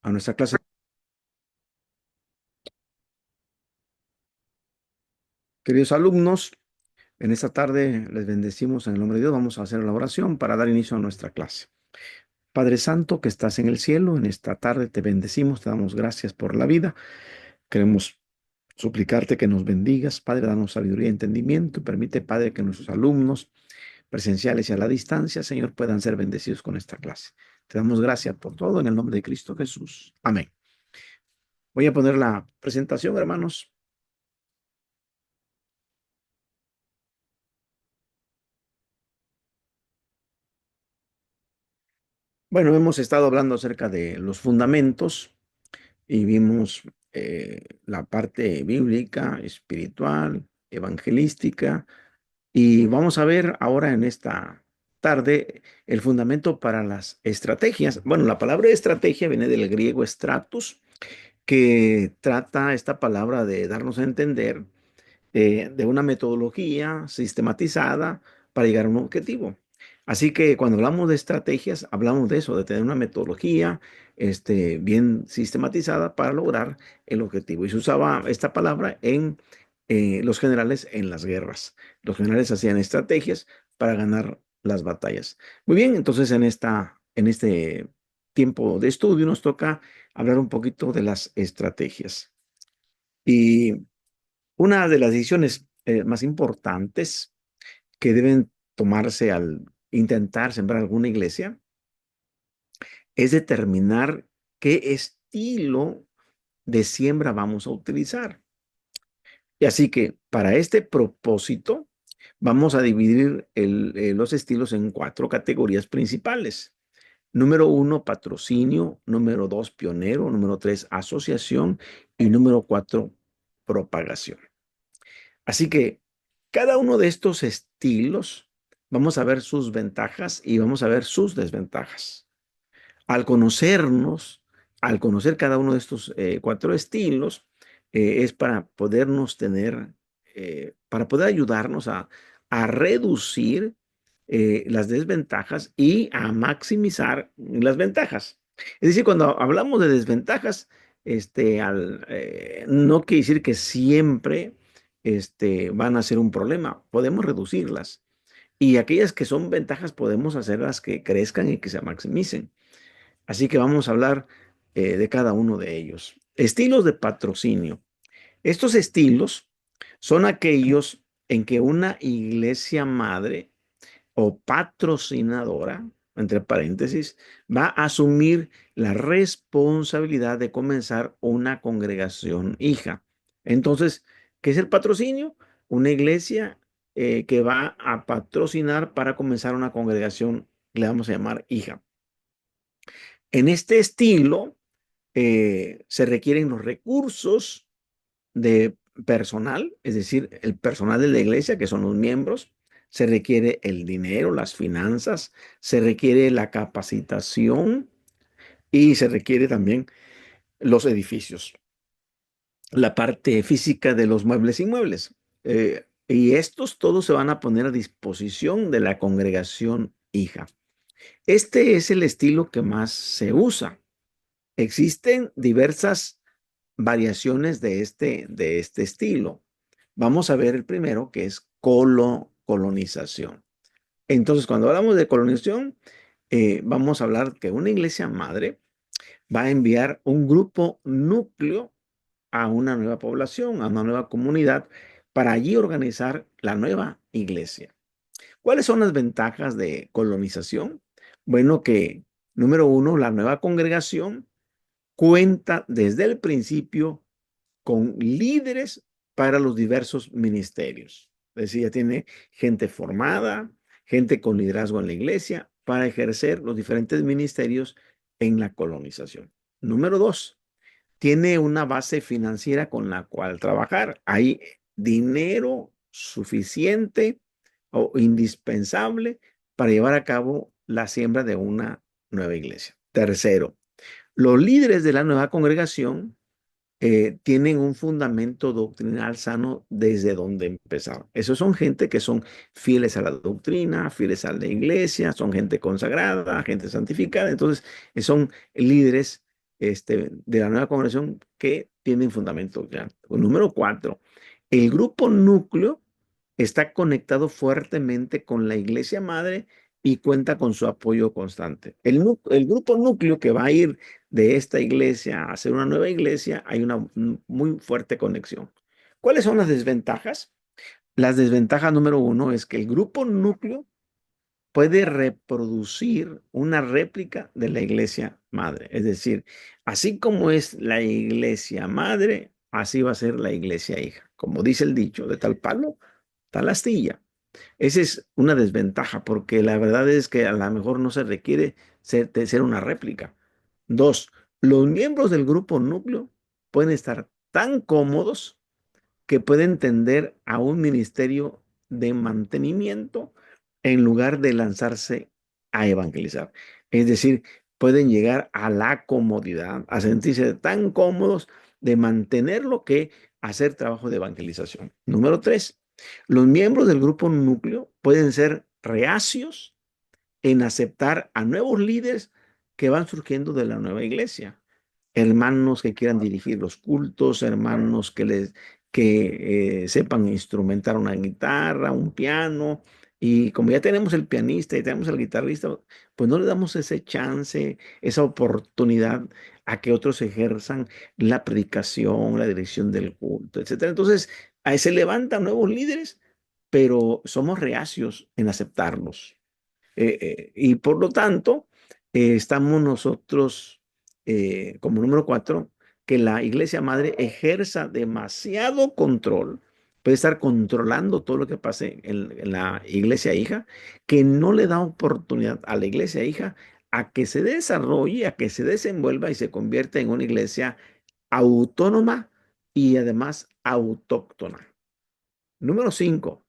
a nuestra clase. Queridos alumnos, en esta tarde les bendecimos en el nombre de Dios. Vamos a hacer la oración para dar inicio a nuestra clase. Padre Santo que estás en el cielo, en esta tarde te bendecimos, te damos gracias por la vida. Queremos suplicarte que nos bendigas, Padre, danos sabiduría y entendimiento. Permite, Padre, que nuestros alumnos presenciales y a la distancia, Señor, puedan ser bendecidos con esta clase. Te damos gracias por todo en el nombre de Cristo Jesús. Amén. Voy a poner la presentación, hermanos. Bueno, hemos estado hablando acerca de los fundamentos y vimos la parte bíblica, espiritual, evangelística, y vamos a ver ahora en esta tarde el fundamento para las estrategias. Bueno, la palabra estrategia viene del griego stratus, que trata esta palabra de darnos a entender de una metodología sistematizada para llegar a un objetivo. Así que cuando hablamos de estrategias, hablamos de eso, de tener una metodología bien sistematizada para lograr el objetivo. Y se usaba esta palabra en los generales en las guerras. Los generales hacían estrategias para ganar las batallas. Muy bien, entonces en este tiempo de estudio nos toca hablar un poquito de las estrategias. Y una de las decisiones más importantes que deben tomarse al intentar sembrar alguna iglesia es determinar qué estilo de siembra vamos a utilizar. Y así que para este propósito vamos a dividir los estilos en cuatro categorías principales. Número uno, patrocinio. Número dos, pionero. Número tres, asociación. Y número cuatro, propagación. Así que cada uno de estos estilos vamos a ver sus ventajas y vamos a ver sus desventajas. Al conocernos, al conocer cada uno de estos cuatro estilos, es para podernos tener, para poder ayudarnos a reducir las desventajas y a maximizar las ventajas. Es decir, cuando hablamos de desventajas, no quiere decir que siempre van a ser un problema. Podemos reducirlas. Y aquellas que son ventajas, podemos hacerlas que crezcan y que se maximicen. Así que vamos a hablar de cada uno de ellos. Estilos de patrocinio. Estos estilos son aquellos en que una iglesia madre o patrocinadora, entre paréntesis, va a asumir la responsabilidad de comenzar una congregación hija. Entonces, ¿qué es el patrocinio? Una iglesia que va a patrocinar para comenzar una congregación, le vamos a llamar hija. En este estilo se requieren los recursos de personal, es decir, el personal de la iglesia, que son los miembros, se requiere el dinero, las finanzas, se requiere la capacitación y se requiere también los edificios, la parte física de los muebles inmuebles. Y estos todos se van a poner a disposición de la congregación hija. Este es el estilo que más se usa. Existen diversas variaciones de este estilo. Vamos a ver el primero, que es colonización. Entonces, cuando hablamos de colonización, vamos a hablar que una iglesia madre va a enviar un grupo núcleo a una nueva población, a una nueva comunidad, para allí organizar la nueva iglesia. ¿Cuáles son las ventajas de colonización? Bueno, que número uno, la nueva congregación cuenta desde el principio con líderes para los diversos ministerios. Es decir, ya tiene gente formada, gente con liderazgo en la iglesia para ejercer los diferentes ministerios en la colonización. Número dos, tiene una base financiera con la cual trabajar. Hay dinero suficiente o indispensable para llevar a cabo la siembra de una nueva iglesia. Tercero, los líderes de la nueva congregación tienen un fundamento doctrinal sano desde donde empezar. Esos son gente que son fieles a la doctrina, fieles a la iglesia, son gente consagrada, gente santificada. Entonces, son líderes de la nueva congregación que tienen fundamento ya. Número 4, el grupo núcleo está conectado fuertemente con la iglesia madre y cuenta con su apoyo constante. El grupo núcleo que va a ir de esta iglesia a hacer una nueva iglesia, hay una muy fuerte conexión. ¿Cuáles son las desventajas? Las desventajas número 1 es que el grupo núcleo puede reproducir una réplica de la iglesia madre. Es decir, así como es la iglesia madre, así va a ser la iglesia hija. Como dice el dicho, de tal palo, tal astilla. Esa es una desventaja porque la verdad es que a lo mejor no se requiere ser una réplica. Dos, los miembros del grupo núcleo pueden estar tan cómodos que pueden tender a un ministerio de mantenimiento en lugar de lanzarse a evangelizar. Es decir, pueden llegar a la comodidad, a sentirse tan cómodos de mantenerlo que hacer trabajo de evangelización. Número 3, los miembros del grupo núcleo pueden ser reacios en aceptar a nuevos líderes que van surgiendo de la nueva iglesia, hermanos que quieran dirigir los cultos, hermanos que sepan instrumentar una guitarra, un piano. Y como ya tenemos el pianista y tenemos el guitarrista, pues no le damos ese chance, esa oportunidad a que otros ejerzan la predicación, la dirección del culto, etcétera. Entonces, ahí se levantan nuevos líderes, pero somos reacios en aceptarlos. Y por lo tanto, estamos nosotros, como número 4, que la iglesia madre ejerza demasiado control, puede estar controlando todo lo que pase en la iglesia hija, que no le da oportunidad a la iglesia hija a que se desarrolle, a que se desenvuelva y se convierta en una iglesia autónoma y además autóctona. Número 5.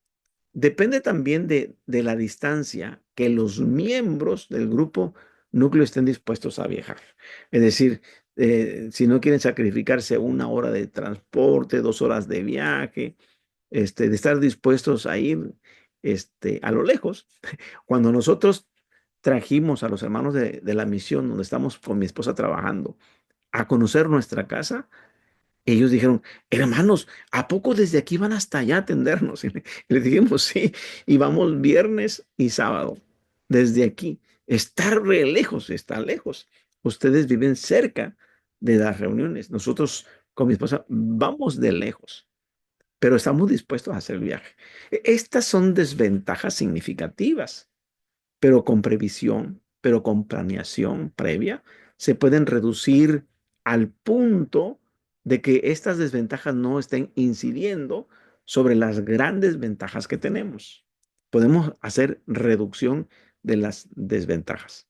Depende también de la distancia que los miembros del grupo núcleo estén dispuestos a viajar. Es decir, si no quieren sacrificarse 1 hora de transporte, 2 horas de viaje, de estar dispuestos a ir a lo lejos. Cuando nosotros trajimos a los hermanos de la misión, donde estamos con mi esposa trabajando, a conocer nuestra casa, ellos dijeron, hermanos, ¿a poco desde aquí van hasta allá a atendernos? Y le dijimos, sí, y vamos viernes y sábado, desde aquí. Está re lejos, está lejos. Ustedes viven cerca de las reuniones. Nosotros con mi esposa vamos de lejos, pero estamos dispuestos a hacer el viaje. Estas son desventajas significativas, pero con previsión, pero con planeación previa, se pueden reducir al punto de que estas desventajas no estén incidiendo sobre las grandes ventajas que tenemos. Podemos hacer reducción de las desventajas.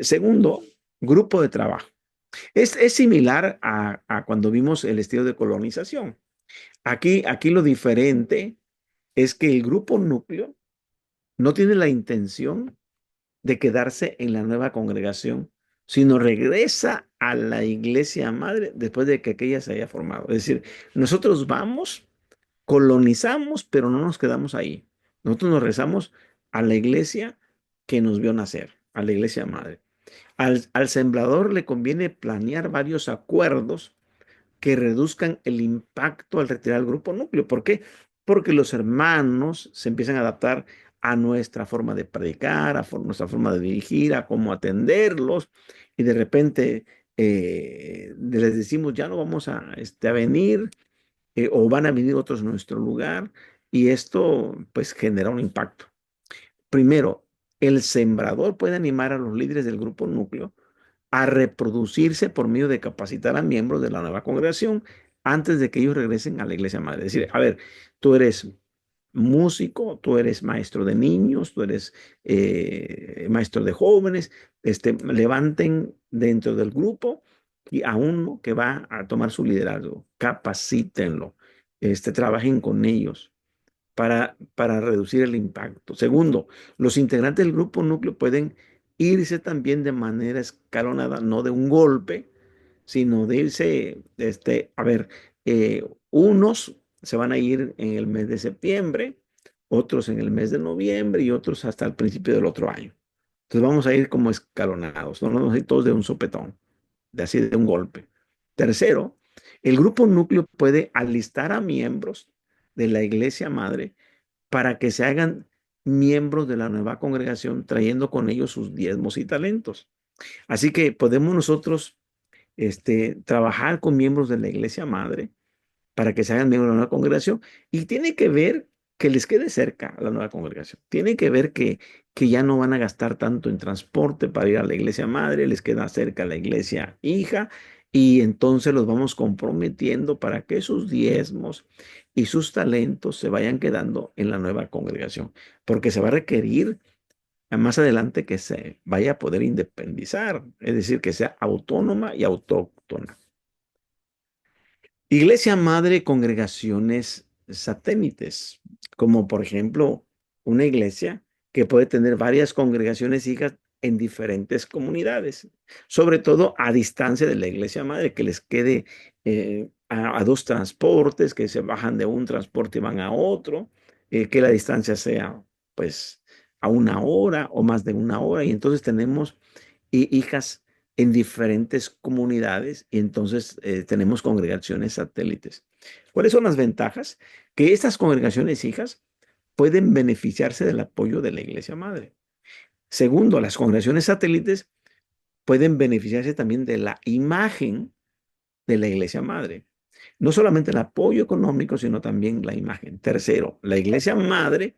Segundo, grupo de trabajo. Es similar a cuando vimos el estilo de colonización. Aquí lo diferente es que el grupo núcleo no tiene la intención de quedarse en la nueva congregación, sino regresa a la iglesia madre después de que aquella se haya formado. Es decir, nosotros vamos, colonizamos, pero no nos quedamos ahí. Nosotros nos regresamos a la iglesia que nos vio nacer, a la iglesia madre. Al sembrador le conviene planear varios acuerdos que reduzcan el impacto al retirar el grupo núcleo. ¿Por qué? Porque los hermanos se empiezan a adaptar a nuestra forma de predicar, nuestra forma de dirigir, a cómo atenderlos, y de repente les decimos, ya no vamos a venir, o van a venir otros en nuestro lugar, y esto pues genera un impacto. Primero, el sembrador puede animar a los líderes del grupo núcleo a reproducirse por medio de capacitar a miembros de la nueva congregación antes de que ellos regresen a la iglesia madre. Es decir, a ver, tú eres músico, tú eres maestro de niños, tú eres maestro de jóvenes, levanten dentro del grupo y a uno que va a tomar su liderazgo, capacítenlo, trabajen con ellos para reducir el impacto. Segundo, los integrantes del grupo núcleo pueden irse también de manera escalonada, no de un golpe, sino de irse, a ver, unos se van a ir en el mes de septiembre, otros en el mes de noviembre y otros hasta el principio del otro año. Entonces vamos a ir como escalonados, no nos vamos a ir todos de un sopetón. de así de un golpe. Tercero, el grupo núcleo puede alistar a miembros de la iglesia madre para que se hagan miembros de la nueva congregación, trayendo con ellos sus diezmos y talentos. Así que podemos nosotros trabajar con miembros de la iglesia madre para que se hagan miembros de la nueva congregación. Y tiene que ver que les quede cerca la nueva congregación. Tiene que ver que ya no van a gastar tanto en transporte para ir a la iglesia madre, les queda cerca la iglesia hija. Y entonces los vamos comprometiendo para que sus diezmos y sus talentos se vayan quedando en la nueva congregación. Porque se va a requerir más adelante que se vaya a poder independizar, es decir, que sea autónoma y autóctona. Iglesia madre, congregaciones satélites, como por ejemplo una iglesia que puede tener varias congregaciones hijas en diferentes comunidades, sobre todo a distancia de la iglesia madre, que les quede a dos transportes, que se bajan de un transporte y van a otro, que la distancia sea pues a una hora o más de una hora, y entonces tenemos hijas en diferentes comunidades y entonces tenemos congregaciones satélites. ¿Cuáles son las ventajas? Que estas congregaciones hijas pueden beneficiarse del apoyo de la iglesia madre. Segundo, las congregaciones satélites pueden beneficiarse también de la imagen de la iglesia madre. No solamente el apoyo económico, sino también la imagen. Tercero, la iglesia madre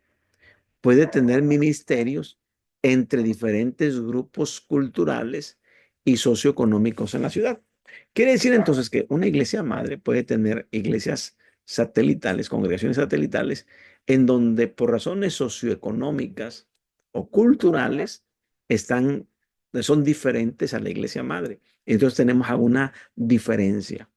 puede tener ministerios entre diferentes grupos culturales y socioeconómicos en la ciudad. Quiere decir entonces que una iglesia madre puede tener iglesias satelitales, congregaciones satelitales, en donde por razones socioeconómicas o culturales son diferentes a la iglesia madre. Entonces tenemos alguna diferencia.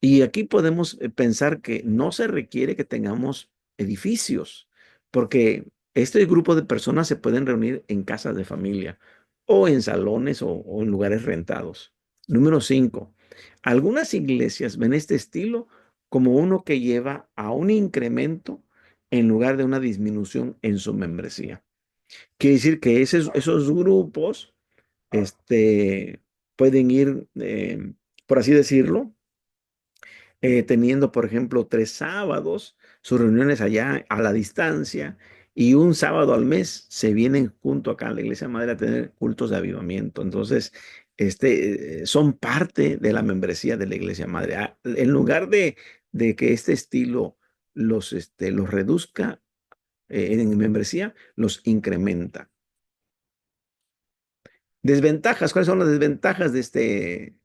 Y aquí podemos pensar que no se requiere que tengamos edificios, porque este grupo de personas se pueden reunir en casas de familia o en salones o en lugares rentados. Número 5. Algunas iglesias ven este estilo como uno que lleva a un incremento en lugar de una disminución en su membresía. Quiere decir que esos grupos pueden ir, por así decirlo, teniendo, por ejemplo, 3 sábados, sus reuniones allá a la distancia, y un sábado al mes se vienen junto acá a la iglesia madre a tener cultos de avivamiento. Entonces, son parte de la membresía de la iglesia madre. En lugar de que este estilo los reduzca en membresía, los incrementa. Desventajas, ¿cuáles son las desventajas de este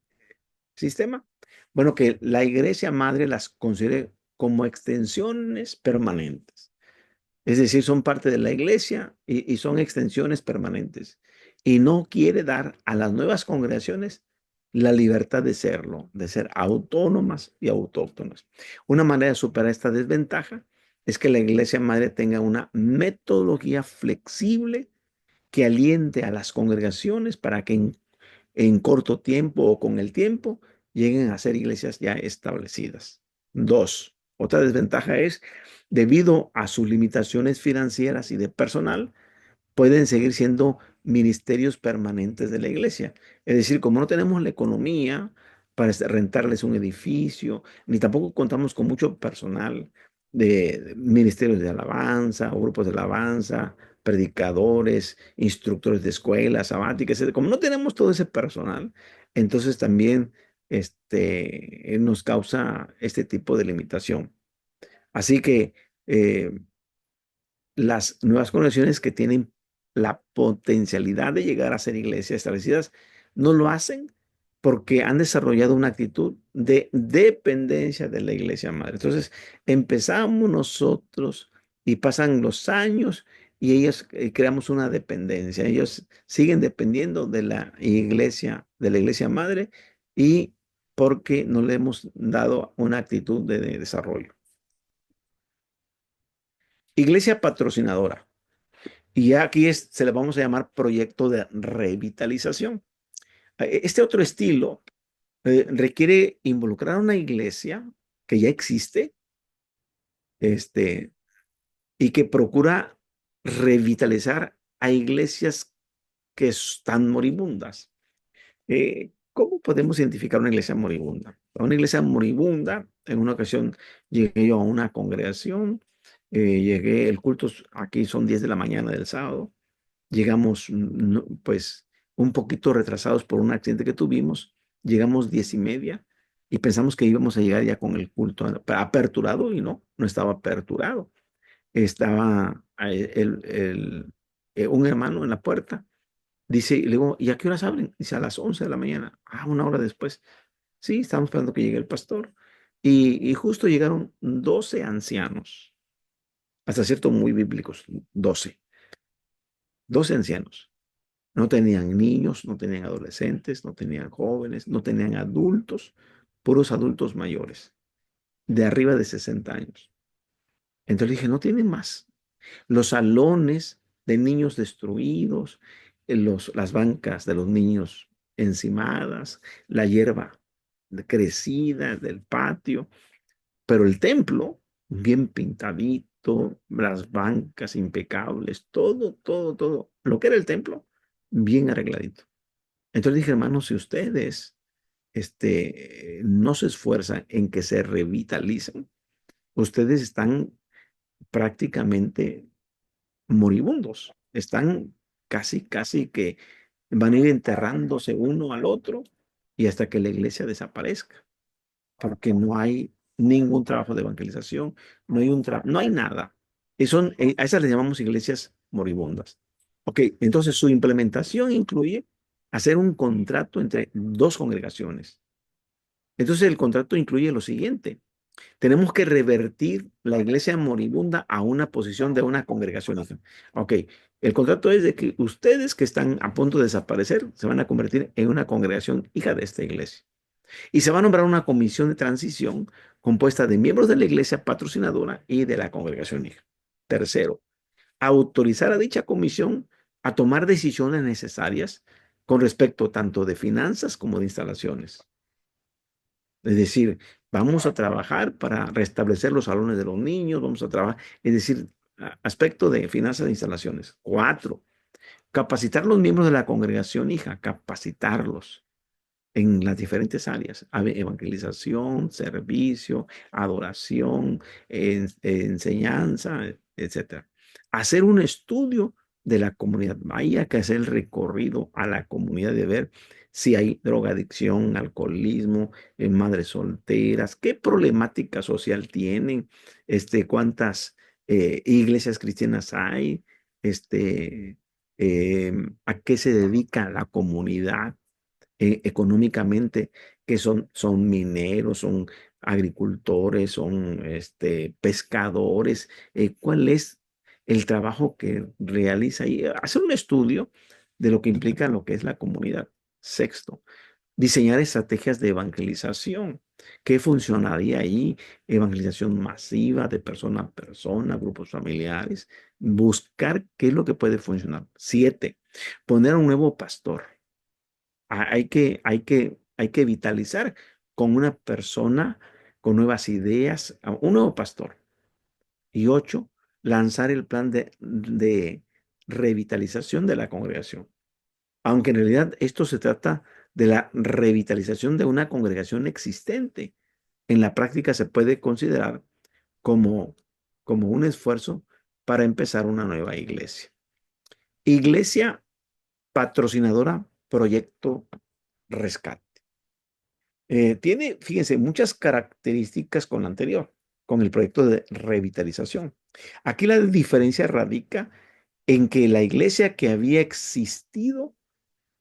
sistema? Bueno, que la iglesia madre las considere como extensiones permanentes. Es decir, son parte de la iglesia y son extensiones permanentes. Y no quiere dar a las nuevas congregaciones la libertad de serlo, de ser autónomas y autóctonas. Una manera de superar esta desventaja es que la iglesia madre tenga una metodología flexible que aliente a las congregaciones para que en corto tiempo o con el tiempo lleguen a ser iglesias ya establecidas. Dos, otra desventaja es, debido a sus limitaciones financieras y de personal, pueden seguir siendo ministerios permanentes de la iglesia. Es decir, como no tenemos la economía para rentarles un edificio, ni tampoco contamos con mucho personal de ministerios de alabanza o grupos de alabanza, predicadores, instructores de escuelas sabáticas, etc. Como no tenemos todo ese personal, entonces también nos causa este tipo de limitación. Así que las nuevas congregaciones que tienen la potencialidad de llegar a ser iglesias establecidas no lo hacen porque han desarrollado una actitud de dependencia de la iglesia madre. Entonces, empezamos nosotros y pasan los años y ellos creamos una dependencia. Ellos siguen dependiendo de la iglesia madre, y porque no le hemos dado una actitud de desarrollo. Iglesia patrocinadora. Y aquí se le vamos a llamar proyecto de revitalización. Este otro estilo requiere involucrar a una iglesia que ya existe, este, y que procura revitalizar a iglesias que están moribundas. ¿Cómo podemos identificar una iglesia moribunda? Una iglesia moribunda, en una ocasión llegué yo a una congregación, el culto aquí son 10 de la mañana del sábado, llegamos pues un poquito retrasados por un accidente que tuvimos, llegamos 10:30 y pensamos que íbamos a llegar ya con el culto aperturado y no estaba aperturado. Estaba un hermano en la puerta. Dice, y le digo, ¿y a qué horas abren? Dice, a las 11 de la mañana. Ah, una hora después. Sí, estamos esperando que llegue el pastor. Y justo llegaron 12 ancianos, hasta cierto muy bíblicos, 12 ancianos. No tenían niños, no tenían adolescentes, no tenían jóvenes, no tenían adultos, puros adultos mayores, de arriba de 60 años. Entonces dije, no tienen más. Los salones de niños destruidos, las bancas de los niños encimadas, la hierba crecida del patio, pero el templo bien pintadito, las bancas impecables, todo, lo que era el templo, bien arregladito. Entonces dije, hermanos, si ustedes no se esfuerzan en que se revitalicen, ustedes están prácticamente moribundos. Están casi que van a ir enterrándose uno al otro y hasta que la iglesia desaparezca, porque no hay ningún trabajo de evangelización, no hay nada. A esas le llamamos iglesias moribundas. Ok, entonces su implementación incluye hacer un contrato entre dos congregaciones. Entonces el contrato incluye lo siguiente: tenemos que revertir la iglesia moribunda a una posición de una congregación. Ok, el contrato es de que ustedes que están a punto de desaparecer se van a convertir en una congregación hija de esta iglesia. Y se va a nombrar una comisión de transición compuesta de miembros de la iglesia patrocinadora y de la congregación hija. Tercero, autorizar a dicha comisión a tomar decisiones necesarias con respecto tanto de finanzas como de instalaciones. Es decir, vamos a trabajar para restablecer los salones de los niños, vamos a trabajar, es decir, aspecto de finanzas de instalaciones. Cuatro, capacitar a los miembros de la congregación hija, capacitarlos en las diferentes áreas: evangelización, servicio, adoración, enseñanza, etcétera. Hacer un estudio de la comunidad. Vaya que hacer el recorrido a la comunidad de ver si hay drogadicción, alcoholismo, madres solteras, qué problemática social tienen, cuántas iglesias cristianas hay, a qué se dedica la comunidad económicamente, que son mineros, son agricultores, son pescadores, cuál es el trabajo que realiza y hacer un estudio de lo que implica lo que es la comunidad. Sexto, diseñar estrategias de evangelización. ¿Qué funcionaría ahí? Evangelización masiva de persona a persona, grupos familiares. Buscar qué es lo que puede funcionar. Siete, poner un nuevo pastor. Hay que vitalizar con una persona con nuevas ideas, a un nuevo pastor. Y ocho, lanzar el plan de revitalización de la congregación. Aunque en realidad esto se trata de la revitalización de una congregación existente. En la práctica se puede considerar como, como un esfuerzo para empezar una nueva iglesia. Iglesia patrocinadora, proyecto Rescate. Tiene, fíjense, muchas características con la anterior, con el proyecto de revitalización. Aquí la diferencia radica en que la iglesia que había existido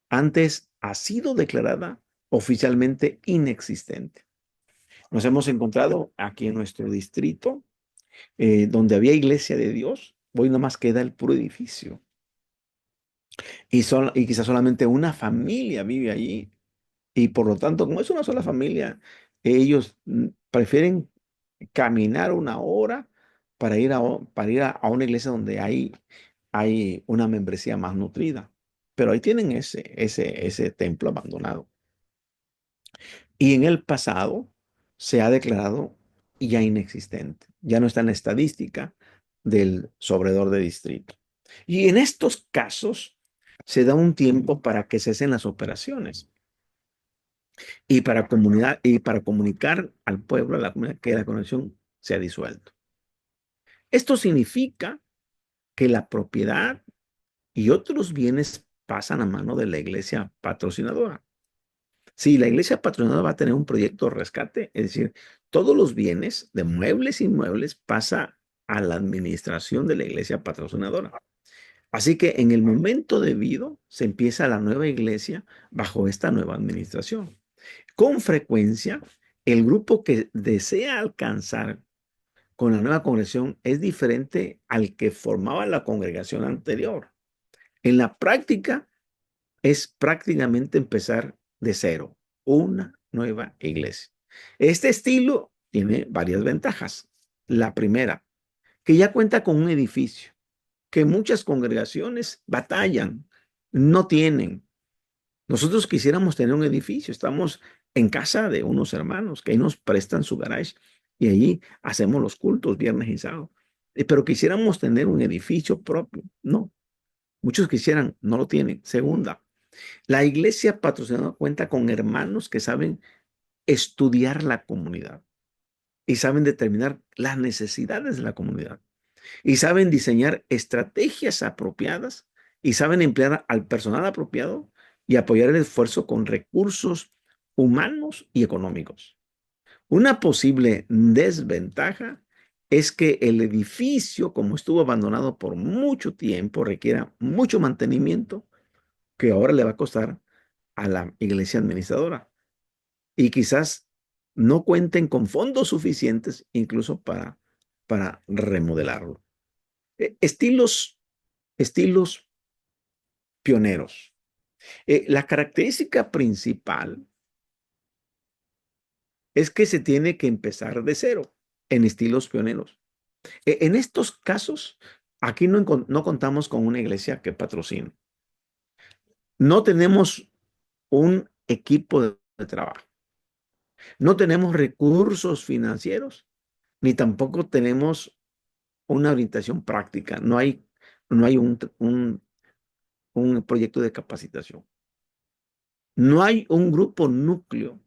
antes ha sido declarada oficialmente inexistente. Nos hemos encontrado aquí en nuestro distrito, donde había iglesia de Dios. Hoy nomás queda el puro edificio. Y quizás solamente una familia vive allí. Y por lo tanto, como es una sola familia, ellos prefieren caminar una hora para ir a una iglesia donde hay una membresía más nutrida. Pero ahí tienen ese templo abandonado. Y en el pasado se ha declarado ya inexistente. Ya no está en la estadística del sobredor de distrito. Y en estos casos se da un tiempo para que cesen las operaciones. y para comunicar al pueblo, a la comunidad, que la congregación se ha disuelto. Esto significa que la propiedad y otros bienes pasan a mano de la iglesia patrocinadora. Si la iglesia patrocinadora va a tener un proyecto de rescate, es decir, todos los bienes de muebles y inmuebles pasa a la administración de la iglesia patrocinadora. Así que en el momento debido se empieza la nueva iglesia bajo esta nueva administración. Con frecuencia, el grupo que desea alcanzar con la nueva congregación es diferente al que formaba la congregación anterior. En la práctica, es prácticamente empezar de cero, una nueva iglesia. Este estilo tiene varias ventajas. La primera, que ya cuenta con un edificio, que muchas congregaciones batallan, no tienen. Nosotros quisiéramos tener un edificio, estamos en casa de unos hermanos que ahí nos prestan su garage y allí hacemos los cultos viernes y sábado. Pero quisiéramos tener un edificio propio. No, muchos quisieran, no lo tienen. Segunda, la iglesia patrocinada cuenta con hermanos que saben estudiar la comunidad y saben determinar las necesidades de la comunidad y saben diseñar estrategias apropiadas y saben emplear al personal apropiado y apoyar el esfuerzo con recursos humanos y económicos. Una posible desventaja es que el edificio, como estuvo abandonado por mucho tiempo, requiera mucho mantenimiento que ahora le va a costar a la iglesia administradora y quizás no cuenten con fondos suficientes incluso para remodelarlo. Estilos pioneros. La característica principal es que se tiene que empezar de cero en estilos pioneros. En estos casos, aquí no contamos con una iglesia que patrocine. No tenemos un equipo de trabajo. No tenemos recursos financieros, ni tampoco tenemos una orientación práctica. No hay un proyecto de capacitación. No hay un grupo núcleo.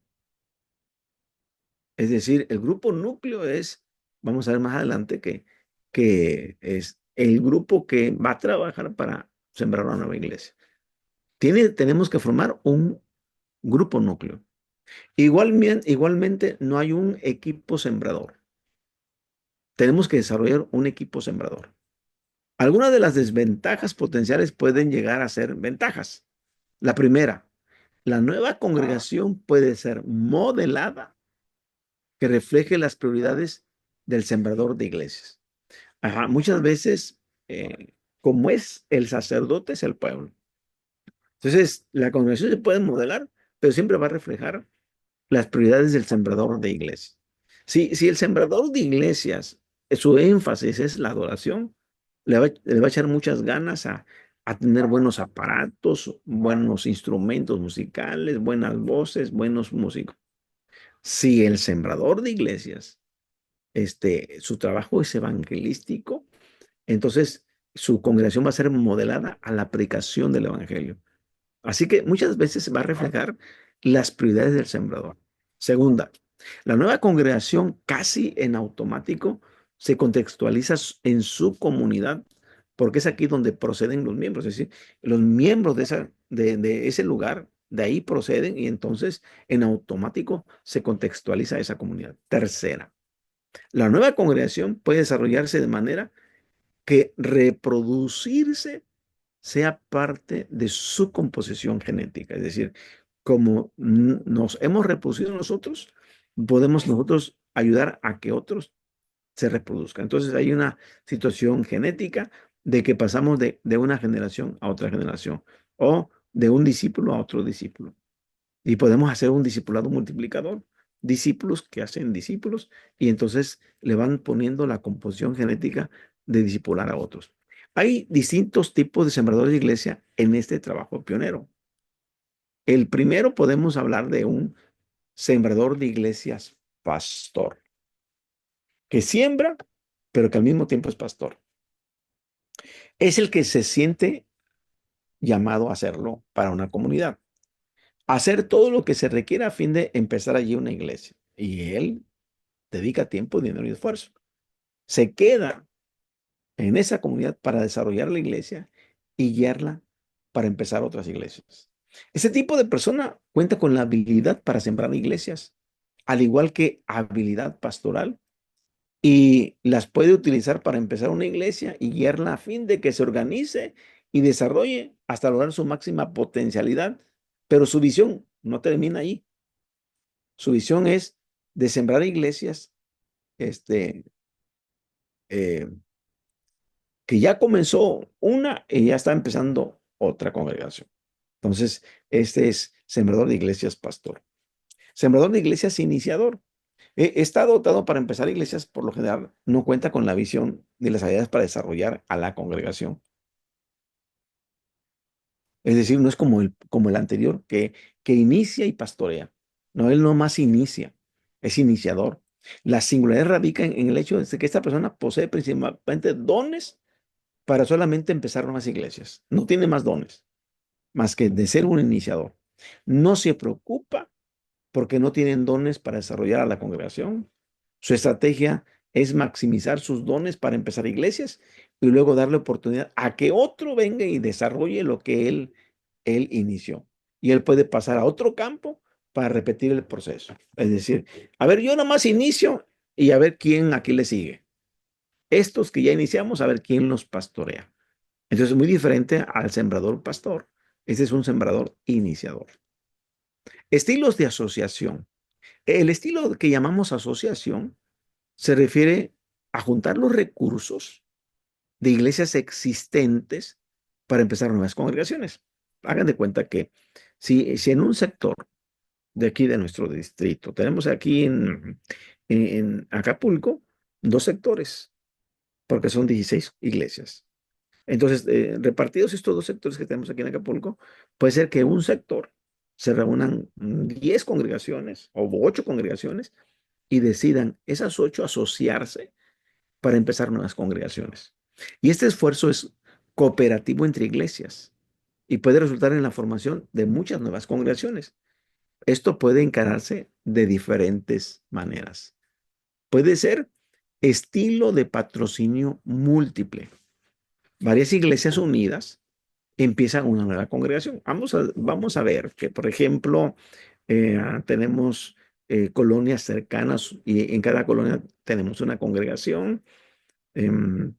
Es decir, el grupo núcleo es, vamos a ver más adelante, que es el grupo que va a trabajar para sembrar una nueva iglesia. Tenemos que formar un grupo núcleo. Igualmente, no hay un equipo sembrador. Tenemos que desarrollar un equipo sembrador. Algunas de las desventajas potenciales pueden llegar a ser ventajas. La primera, la nueva congregación puede ser modelada que refleje las prioridades del sembrador de iglesias. Ajá, muchas veces, como es el sacerdote, es el pueblo. Entonces, la congregación se puede modelar, pero siempre va a reflejar las prioridades del sembrador de iglesias. Si el sembrador de iglesias, su énfasis es la adoración, le va a echar muchas ganas a tener buenos aparatos, buenos instrumentos musicales, buenas voces, buenos músicos. Si el sembrador de iglesias, su trabajo es evangelístico, entonces su congregación va a ser modelada a la predicación del evangelio. Así que muchas veces va a reflejar las prioridades del sembrador. Segunda, la nueva congregación casi en automático se contextualiza en su comunidad, porque es aquí donde proceden los miembros. Es decir, los miembros de ese lugar, de ahí proceden y entonces en automático se contextualiza esa comunidad. Tercera, la nueva congregación puede desarrollarse de manera que reproducirse sea parte de su composición genética. Es decir, como nos hemos reproducido nosotros, podemos nosotros ayudar a que otros se reproduzcan. Entonces hay una situación genética de que pasamos de una generación a otra generación o de un discípulo a otro discípulo. Y podemos hacer un discipulado multiplicador, discípulos que hacen discípulos y entonces le van poniendo la composición genética de discipular a otros. Hay distintos tipos de sembradores de iglesia en este trabajo pionero. El primero podemos hablar de un sembrador de iglesias pastor, que siembra, pero que al mismo tiempo es pastor. Es el que se siente llamado a hacerlo para una comunidad. hacer todo lo que se requiera a fin de empezar allí una iglesia. Y él dedica tiempo, dinero y esfuerzo. Se queda en esa comunidad para desarrollar la iglesia y guiarla para empezar otras iglesias. Ese tipo de persona cuenta con la habilidad para sembrar iglesias, al igual que habilidad pastoral, y las puede utilizar para empezar una iglesia y guiarla a fin de que se organice y desarrolle hasta lograr su máxima potencialidad. Pero su visión no termina ahí. Su visión es de sembrar iglesias, este, eh, que ya comenzó una y ya está empezando otra congregación. Entonces, este es sembrador de iglesias, pastor. Sembrador de iglesias, iniciador. Está dotado para empezar iglesias, por lo general, no cuenta con la visión ni las habilidades para desarrollar a la congregación. Es decir, no es como el anterior que inicia y pastorea. No, él no más inicia, es iniciador. La singularidad radica en el hecho de que esta persona posee principalmente dones para solamente empezar nuevas iglesias. No tiene más dones, más que de ser un iniciador. No se preocupa porque no tienen dones para desarrollar a la congregación. Su estrategia es maximizar sus dones para empezar iglesias y luego darle oportunidad a que otro venga y desarrolle lo que él inició. Y él puede pasar a otro campo para repetir el proceso. Es decir, a ver, yo nomás inicio y a ver quién aquí le sigue. Estos que ya iniciamos, a ver quién los pastorea. Entonces es muy diferente al sembrador pastor. Ese es un sembrador iniciador. Estilos de asociación. El estilo que llamamos asociación se refiere a juntar los recursos de iglesias existentes para empezar nuevas congregaciones. Hagan de cuenta que si en un sector de aquí de nuestro distrito, tenemos aquí en Acapulco dos sectores, porque son 16 iglesias. Entonces, repartidos estos dos sectores que tenemos aquí en Acapulco, puede ser que un sector se reúnan 10 congregaciones o 8 congregaciones y decidan esas 8 asociarse para empezar nuevas congregaciones. Y este esfuerzo es cooperativo entre iglesias y puede resultar en la formación de muchas nuevas congregaciones. Esto puede encararse de diferentes maneras. Puede ser estilo de patrocinio múltiple. Varias iglesias unidas empiezan una nueva congregación. Vamos a ver que, por ejemplo, tenemos colonias cercanas y en cada colonia tenemos una congregación. em,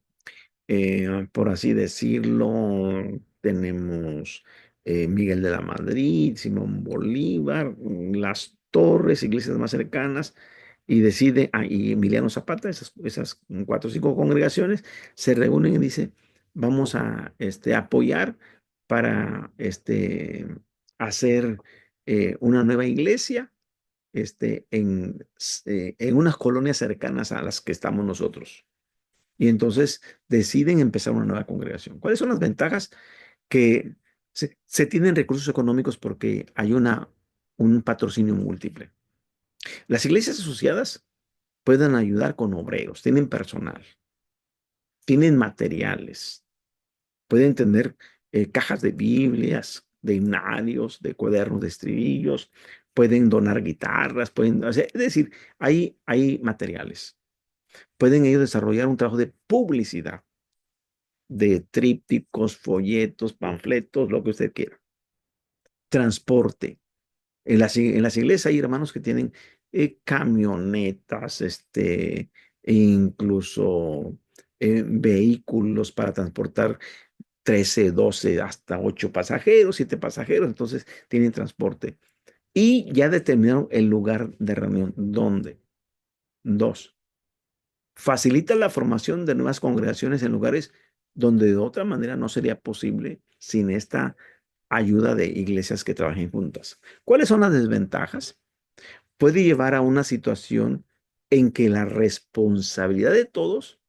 por así decirlo, tenemos Miguel de la Madrid, Simón Bolívar, Las Torres, iglesias más cercanas, y decide, y Emiliano Zapata, esas 4 o 5 congregaciones se reúnen y dice, vamos a apoyar para hacer una nueva iglesia en unas colonias cercanas a las que estamos nosotros. Y entonces deciden empezar una nueva congregación. ¿Cuáles son las ventajas? Que se tienen recursos económicos porque hay un patrocinio múltiple. Las iglesias asociadas pueden ayudar con obreros, tienen personal, tienen materiales, pueden tener cajas de Biblias, de himnarios, de cuadernos de estribillos, pueden donar guitarras, es decir, hay materiales. Pueden ellos desarrollar un trabajo de publicidad, de trípticos, folletos, panfletos, lo que usted quiera. Transporte. En las iglesias hay hermanos que tienen camionetas, e incluso vehículos para transportar 13, 12, hasta 8 pasajeros, 7 pasajeros, entonces tienen transporte. Y ya determinaron el lugar de reunión. ¿Dónde? Dos, facilita la formación de nuevas congregaciones en lugares donde de otra manera no sería posible sin esta ayuda de iglesias que trabajen juntas. ¿Cuáles son las desventajas? Puede llevar a una situación en que la responsabilidad de todos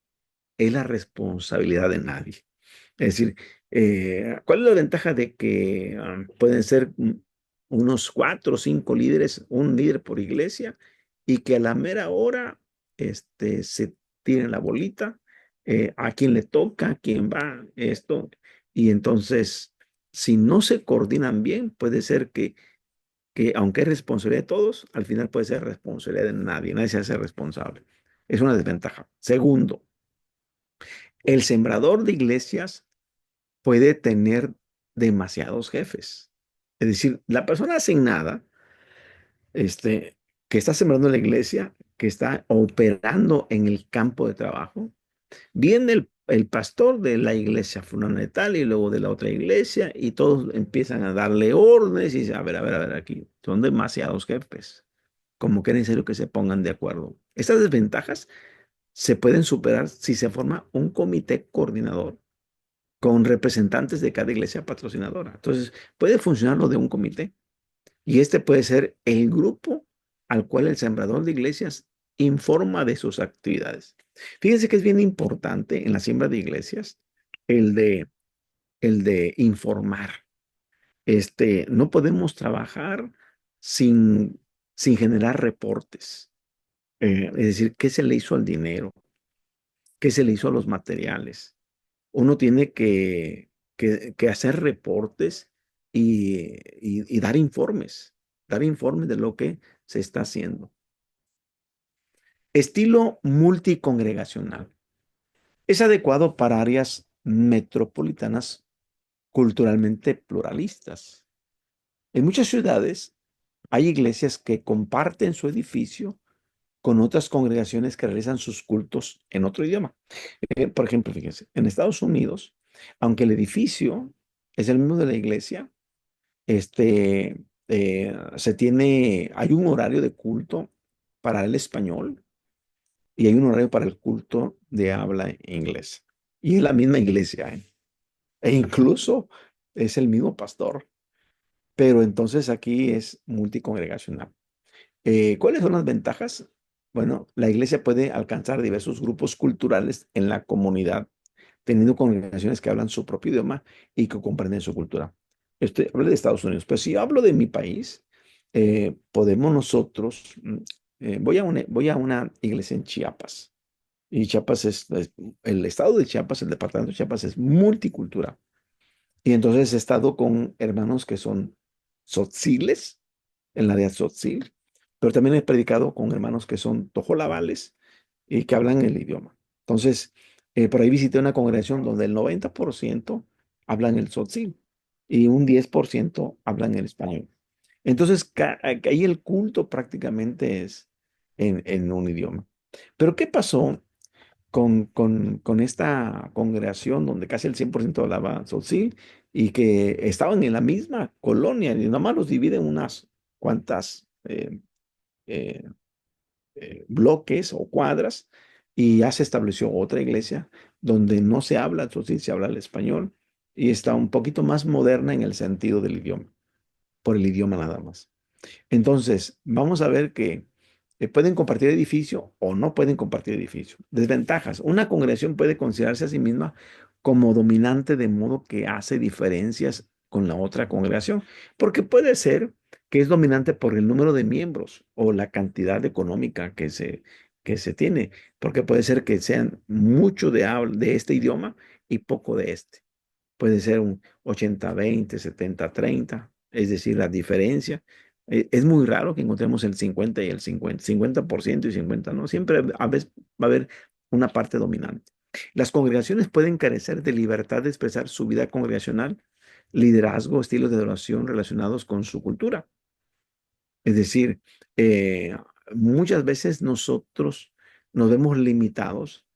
es la responsabilidad de nadie. Es decir, ¿cuál es la ventaja de que pueden ser unos 4 o 5 líderes, un líder por iglesia, y que a la mera hora se tiren la bolita, a quién le toca, a quién va, esto? Y entonces, si no se coordinan bien, puede ser que que aunque es responsabilidad de todos, al final puede ser responsabilidad de nadie, nadie se hace responsable. Es una desventaja. Segundo, el sembrador de iglesias puede tener demasiados jefes. Es decir, la persona asignada, que está sembrando la iglesia, que está operando en el campo de trabajo, viene el pastor de la iglesia fulana de tal y luego de la otra iglesia y todos empiezan a darle órdenes y dice, a ver, aquí son demasiados jefes, como que es necesario que se pongan de acuerdo. Estas desventajas se pueden superar si se forma un comité coordinador con representantes de cada iglesia patrocinadora. Entonces, puede funcionar lo de un comité y este puede ser el grupo al cual el sembrador de iglesias informa de sus actividades. Fíjense que es bien importante en la siembra de iglesias el de, el de informar. No podemos trabajar sin, sin generar reportes. Es decir, ¿qué se le hizo al dinero? ¿Qué se le hizo a los materiales? Uno tiene que hacer reportes y dar informes de lo que se está haciendo. Estilo multicongregacional. Es adecuado para áreas metropolitanas culturalmente pluralistas. En muchas ciudades hay iglesias que comparten su edificio con otras congregaciones que realizan sus cultos en otro idioma. Por ejemplo, fíjense, en Estados Unidos, aunque el edificio es el mismo de la iglesia, hay un horario de culto para el español y hay un horario para el culto de habla inglesa. Y es la misma iglesia, ¿eh? E incluso es el mismo pastor, pero entonces aquí es multicongregacional. ¿Cuáles son las ventajas? Bueno, la iglesia puede alcanzar diversos grupos culturales en la comunidad, teniendo congregaciones que hablan su propio idioma y que comprenden su cultura. Hablo de Estados Unidos, pero si hablo de mi país, podemos nosotros, voy a una iglesia en Chiapas, y Chiapas el estado de Chiapas, el departamento de Chiapas es multicultural. Y entonces he estado con hermanos que son tzotziles, en la de tzotzil, pero también he predicado con hermanos que son tojolabales y que hablan el idioma. Entonces, por ahí visité una congregación donde el 90% hablan el tzotzil y un 10% hablan el español. Entonces, ahí el culto prácticamente es en un idioma. Pero ¿qué pasó con esta congregación donde casi el 100% hablaba tzotzil y que estaban en la misma colonia y nomás los dividen unas cuantas eh, bloques o cuadras y ya se estableció otra iglesia donde no se habla tzotzil, se habla el español y está un poquito más moderna en el sentido del idioma, por el idioma nada más. Entonces, vamos a ver que pueden compartir edificio o no pueden compartir edificio. Desventajas. Una congregación puede considerarse a sí misma como dominante de modo que hace diferencias con la otra congregación, porque puede ser que es dominante por el número de miembros o la cantidad económica que se tiene, porque puede ser que sean mucho de este idioma y poco de este. Puede ser un 80-20, 70-30, es decir, la diferencia. Es muy raro que encontremos el 50 y el 50, 50% y 50, ¿no? Siempre a veces va a haber una parte dominante. Las congregaciones pueden carecer de libertad de expresar su vida congregacional, liderazgo, estilos de adoración relacionados con su cultura. Es decir, eh, muchas veces nosotros nos vemos limitados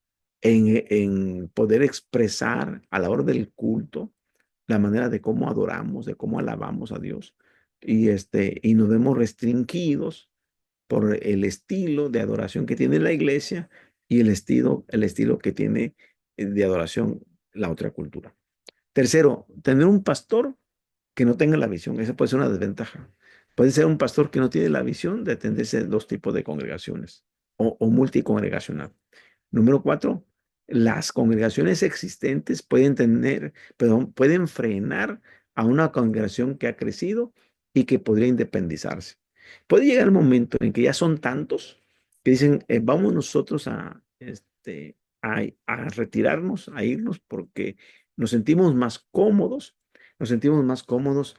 en poder expresar a la hora del culto la manera de cómo adoramos, de cómo alabamos a Dios. Y nos vemos restringidos por el estilo de adoración que tiene la iglesia y el estilo que tiene de adoración la otra cultura. Tercero, tener un pastor que no tenga la visión. Esa puede ser una desventaja. Puede ser un pastor que no tiene la visión de atenderse a dos tipos de congregaciones o multicongregacional. Número cuatro, las congregaciones existentes pueden frenar a una congregación que ha crecido y que podría independizarse. Puede llegar el momento en que ya son tantos que dicen, vamos nosotros a retirarnos, a irnos, porque nos sentimos más cómodos, nos sentimos más cómodos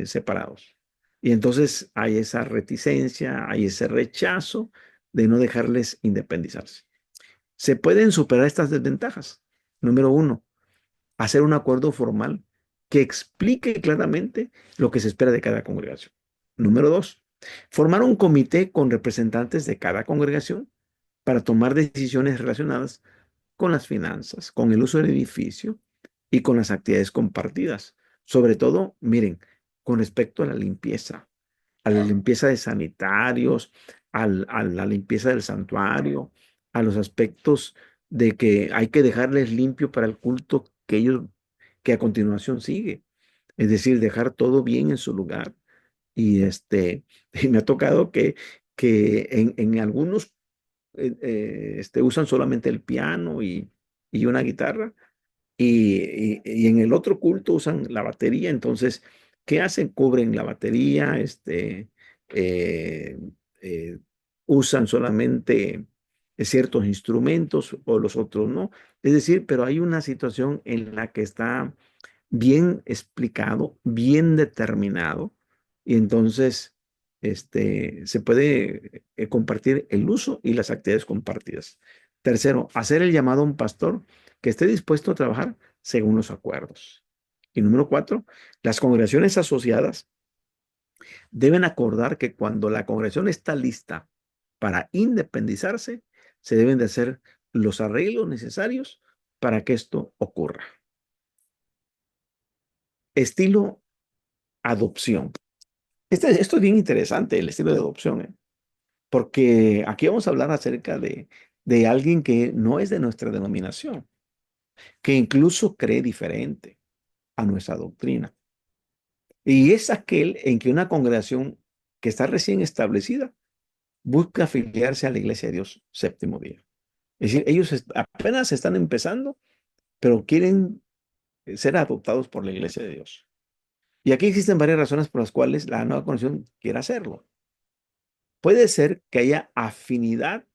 separados. Y entonces hay esa reticencia, hay ese rechazo de no dejarles independizarse. Se pueden superar estas desventajas. Número uno, hacer un acuerdo formal que explique claramente lo que se espera de cada congregación. Número dos, formar un comité con representantes de cada congregación para tomar decisiones relacionadas con las finanzas, con el uso del edificio y con las actividades compartidas. Sobre todo, miren, con respecto a la limpieza de sanitarios, a la limpieza del santuario, a los aspectos de que hay que dejarles limpio para el culto que a continuación sigue. Es decir, dejar todo bien en su lugar. Y y me ha tocado que en algunos usan solamente el piano y una guitarra, y en el otro culto usan la batería. Entonces, ¿qué hacen? Cubren la batería, eh, eh, usan solamente ciertos instrumentos o los otros no. Es decir, pero hay una situación en la que está bien explicado, bien determinado, y entonces se puede compartir el uso y las actividades compartidas. Tercero, hacer el llamado a un pastor que esté dispuesto a trabajar según los acuerdos. Y número cuatro, las congregaciones asociadas deben acordar que cuando la congregación está lista para independizarse, se deben de hacer los arreglos necesarios para que esto ocurra. Estilo adopción. Esto es bien interesante, el estilo de adopción, porque aquí vamos a hablar acerca de alguien que no es de nuestra denominación, que incluso cree diferente a nuestra doctrina. Y es aquel en que una congregación que está recién establecida busca afiliarse a la Iglesia de Dios séptimo día. Es decir, ellos apenas están empezando, pero quieren ser adoptados por la Iglesia de Dios. Y aquí existen varias razones por las cuales la nueva congregación quiere hacerlo. Puede ser que haya afinidad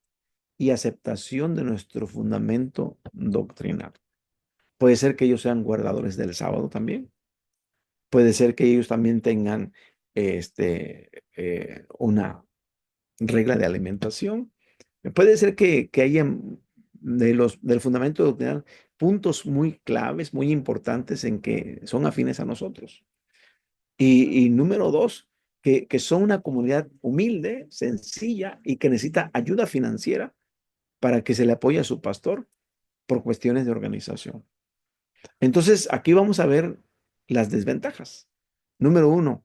y aceptación de nuestro fundamento doctrinal. Puede ser que ellos sean guardadores del sábado también. Puede ser que ellos también tengan una regla de alimentación. Puede ser que haya del fundamento doctrinal puntos muy claves, muy importantes en que son afines a nosotros. Y número dos, que son una comunidad humilde, sencilla y que necesita ayuda financiera para que se le apoye a su pastor por cuestiones de organización. Entonces, aquí vamos a ver las desventajas. Número uno,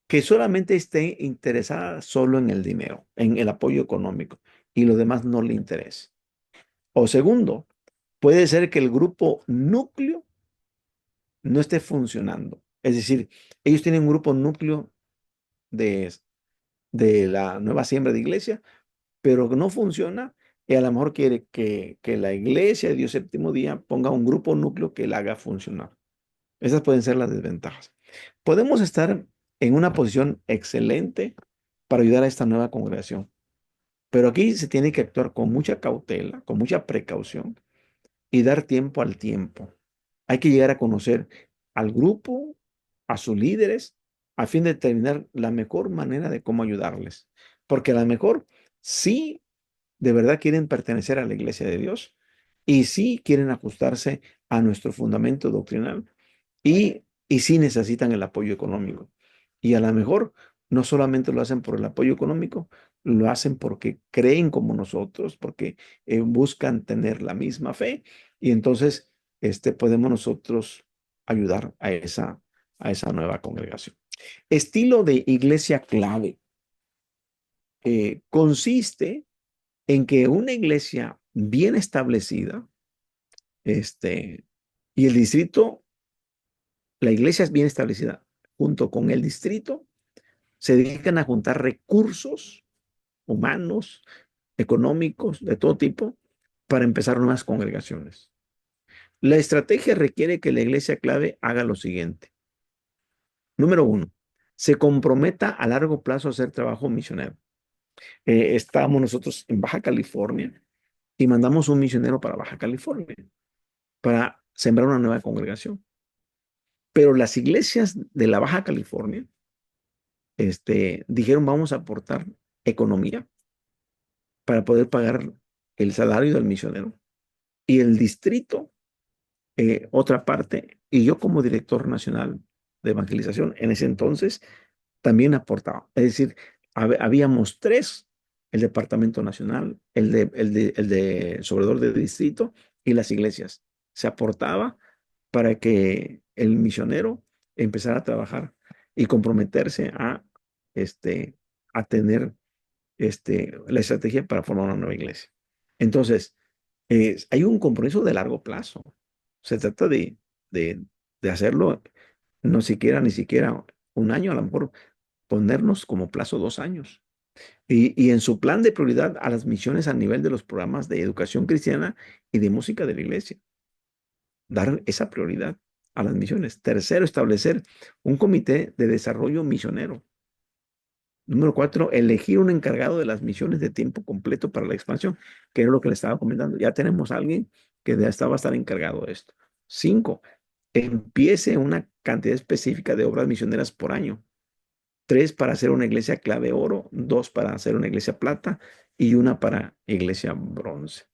que solamente esté interesada solo en el dinero, en el apoyo económico, y lo demás no le interese. O segundo, puede ser que el grupo núcleo no esté funcionando. Es decir, ellos tienen un grupo núcleo de, de la nueva siembra de iglesia, pero que no funciona, y a lo mejor quiere que la iglesia de Dios séptimo día ponga un grupo núcleo que la haga funcionar. Esas pueden ser las desventajas. Podemos estar en una posición excelente para ayudar a esta nueva congregación, pero aquí se tiene que actuar con mucha cautela, con mucha precaución y dar tiempo al tiempo. Hay que llegar a conocer al grupo, a sus líderes, a fin de determinar la mejor manera de cómo ayudarles. Porque a lo mejor sí, de verdad quieren pertenecer a la iglesia de Dios y sí quieren ajustarse a nuestro fundamento doctrinal, y sí necesitan el apoyo económico. Y a lo mejor no solamente lo hacen por el apoyo económico, lo hacen porque creen como nosotros, porque buscan tener la misma fe, y entonces podemos nosotros ayudar a esa nueva congregación. Estilo de iglesia clave consiste en que una iglesia bien establecida, y el distrito, la iglesia es bien establecida, junto con el distrito, se dedican a juntar recursos humanos, económicos, de todo tipo, para empezar nuevas congregaciones. La estrategia requiere que la iglesia clave haga lo siguiente. Número uno, se comprometa a largo plazo a hacer trabajo misionero. Estábamos nosotros en Baja California y mandamos un misionero para Baja California para sembrar una nueva congregación. Pero las iglesias de la Baja California dijeron, vamos a aportar economía para poder pagar el salario del misionero. Y el distrito, otra parte, y yo como director nacional de evangelización en ese entonces, también aportaba. Es decir, habíamos tres: el departamento nacional, el de sobredor de distrito y las iglesias. Se aportaba para que el misionero empezara a trabajar y comprometerse este, a tener la estrategia para formar una nueva iglesia. Entonces, hay un compromiso de largo plazo. Se trata de, de hacerlo, no siquiera, ni siquiera un año, a lo mejor ponernos como plazo 2 años. Y en su plan de prioridad a las misiones a nivel de los programas de educación cristiana y de música de la iglesia, dar esa prioridad a las misiones. Tercero, establecer un comité de desarrollo misionero. Número 4, elegir un encargado de las misiones de tiempo completo para la expansión, que es lo que le estaba comentando. Ya tenemos a alguien que ya va a estar encargado de esto. 5, empiece una cantidad específica de obras misioneras por año. 3 para hacer una iglesia clave oro, 2 para hacer una iglesia plata y una para iglesia bronce.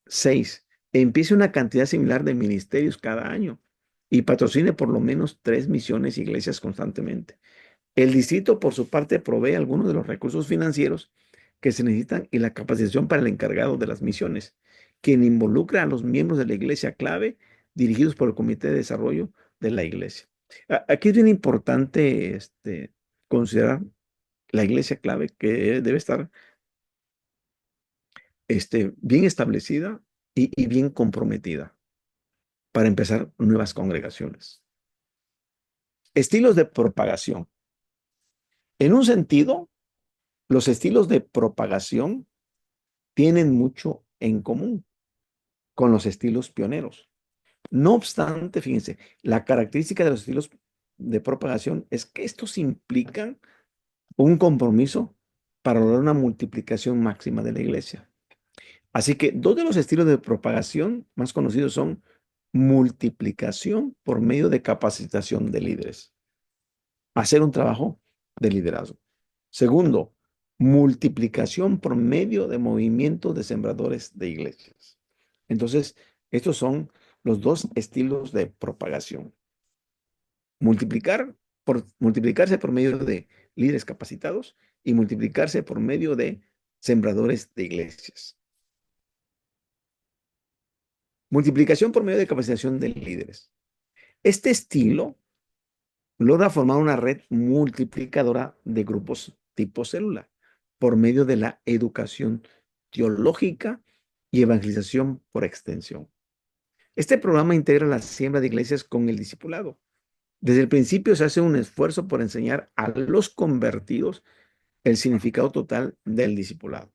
6, empiece una cantidad similar de ministerios cada año y patrocine por lo menos 3 misiones y iglesias constantemente. El distrito, por su parte, provee algunos de los recursos financieros que se necesitan y la capacitación para el encargado de las misiones, quien involucra a los miembros de la iglesia clave dirigidos por el Comité de Desarrollo de la iglesia. Aquí es bien importante considerar la iglesia clave, que debe estar bien establecida y bien comprometida para empezar nuevas congregaciones. Estilos de propagación. En un sentido, los estilos de propagación tienen mucho en común con los estilos pioneros. No obstante, fíjense, la característica de los estilos de propagación es que estos implican un compromiso para lograr una multiplicación máxima de la iglesia. Así que dos de los estilos de propagación más conocidos son multiplicación por medio de capacitación de líderes, hacer un trabajo de liderazgo. Segundo, multiplicación por medio de movimientos de sembradores de iglesias. Entonces, estos son los dos estilos de propagación. Multiplicarse por medio de líderes capacitados y multiplicarse por medio de sembradores de iglesias. Multiplicación por medio de capacitación de líderes. Este estilo logra formar una red multiplicadora de grupos tipo célula por medio de la educación teológica y evangelización por extensión. Este programa integra la siembra de iglesias con el discipulado. Desde el principio se hace un esfuerzo por enseñar a los convertidos el significado total del discipulado.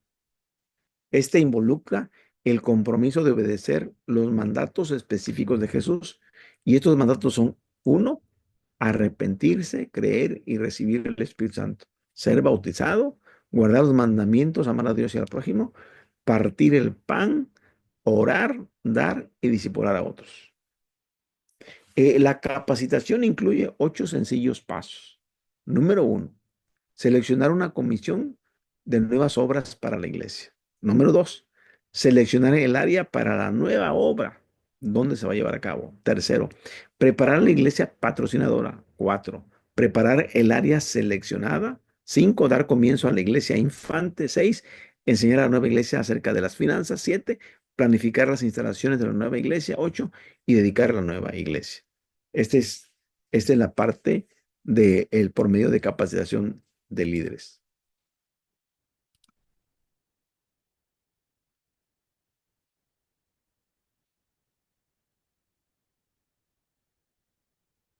Este involucra el compromiso de obedecer los mandatos específicos de Jesús. Y estos mandatos son: uno, arrepentirse, creer y recibir el Espíritu Santo; ser bautizado; guardar los mandamientos; amar a Dios y al prójimo; partir el pan; orar, dar y discipular a otros. La capacitación incluye 8 sencillos pasos. Número 1, seleccionar una comisión de nuevas obras para la iglesia. Número 2, seleccionar el área para la nueva obra, dónde se va a llevar a cabo. Tercero, preparar la iglesia patrocinadora. 4, preparar el área seleccionada. 5, dar comienzo a la iglesia infante. 6, enseñar a la nueva iglesia acerca de las finanzas. 7, planificar las instalaciones de la nueva iglesia. 8, y dedicar a la nueva iglesia. Este es, esta es la parte del por medio de capacitación de líderes.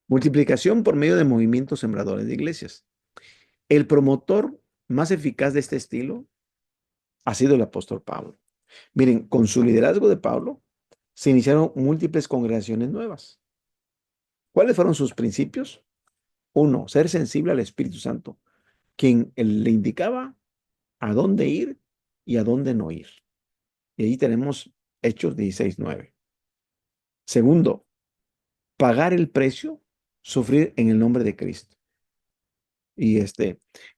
Multiplicación por medio de movimientos sembradores de iglesias. El promotor más eficaz de este estilo ha sido el apóstol Pablo. Miren, con su liderazgo de Pablo se iniciaron múltiples congregaciones nuevas. ¿Cuáles fueron sus principios? Uno, ser sensible al Espíritu Santo, quien le indicaba a dónde ir y a dónde no ir. Y ahí tenemos Hechos 16:9. Segundo, pagar el precio, sufrir en el nombre de Cristo. Y,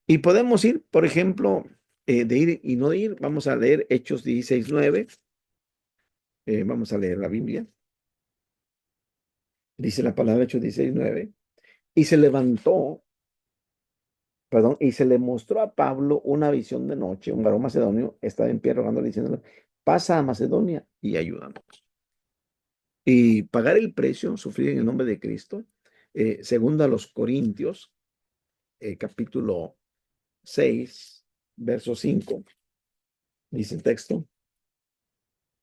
y podemos ir, por ejemplo, de ir y no ir. Vamos a leer Hechos 16:9. Vamos a leer la Biblia. Dice la palabra Hechos 16:9. Y se levantó, perdón, y se le mostró a Pablo una visión de noche. Un varón macedonio estaba en pie rogándole, diciéndole, pasa a Macedonia y ayúdanos. Y pagar el precio, sufrir en el nombre de Cristo. Segunda a los Corintios, capítulo 6, verso 5, dice el texto.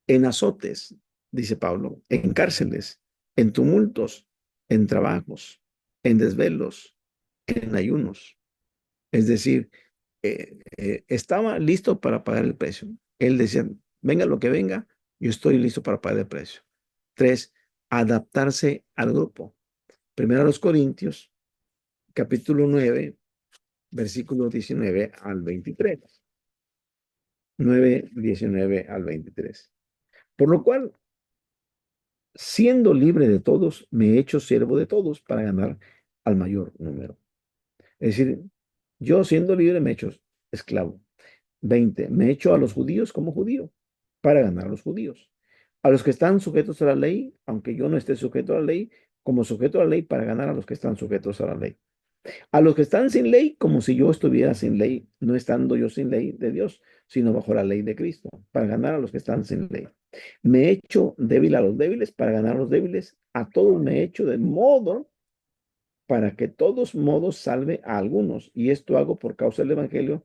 En azotes, dice Pablo, en cárceles, en tumultos, en trabajos, en desvelos, en ayunos. Es decir, estaba listo para pagar el precio. Él decía, venga lo que venga, yo estoy listo para pagar el precio. Tres, adaptarse al grupo. Primero a los Corintios, capítulo 9, versículo 19 al 23. 9, 19 al 23. Por lo cual, siendo libre de todos, me he hecho siervo de todos para ganar al mayor número. Es decir, yo siendo libre me he hecho esclavo. 20. Me he hecho a los judíos como judío para ganar a los judíos. A los que están sujetos a la ley, aunque yo no esté sujeto a la ley, como sujeto a la ley para ganar a los que están sujetos a la ley. A los que están sin ley, como si yo estuviera sin ley, no estando yo sin ley de Dios, sino bajo la ley de Cristo, para ganar a los que están sin ley. Me he hecho débil a los débiles para ganar a los débiles. A todos me he hecho de modo para que todos modos salve a algunos. Y esto hago por causa del Evangelio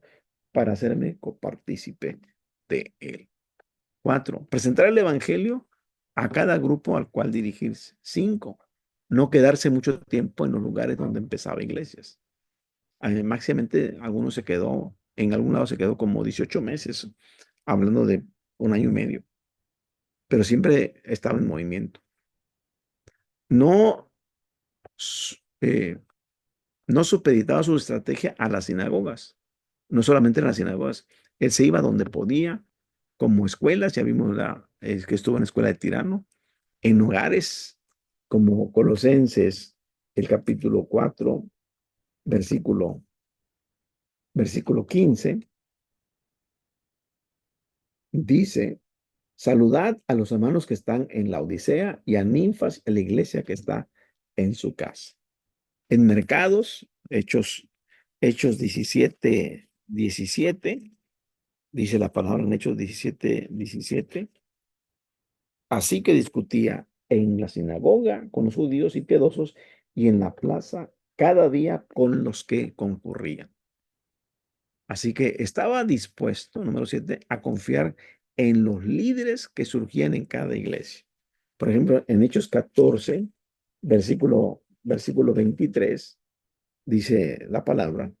para hacerme copartícipe de él. 4. Presentar el Evangelio a cada grupo al cual dirigirse. 5. No quedarse mucho tiempo en los lugares donde empezaba iglesias. Máximamente algunos se quedó, en algún lado se quedó como 18 meses, hablando de un año y medio, pero siempre estaba en movimiento. No, eh, no supeditaba su estrategia a las sinagogas, no solamente en las sinagogas, él se iba donde podía, como escuelas, ya vimos que estuvo en la escuela de Tirano, en lugares como Colosenses, el capítulo 4, versículo, versículo 15, dice, saludad a los hermanos que están en la Odisea y a Ninfas en la iglesia que está en su casa. En mercados, Hechos 17, 17, dice la palabra en Hechos 17, 17. Así que discutía en la sinagoga con los judíos y piadosos y en la plaza cada día con los que concurrían. Así que estaba dispuesto, número 7, a confiar en los líderes que surgían en cada iglesia. Por ejemplo, en Hechos 14, versículo 23, dice la palabra,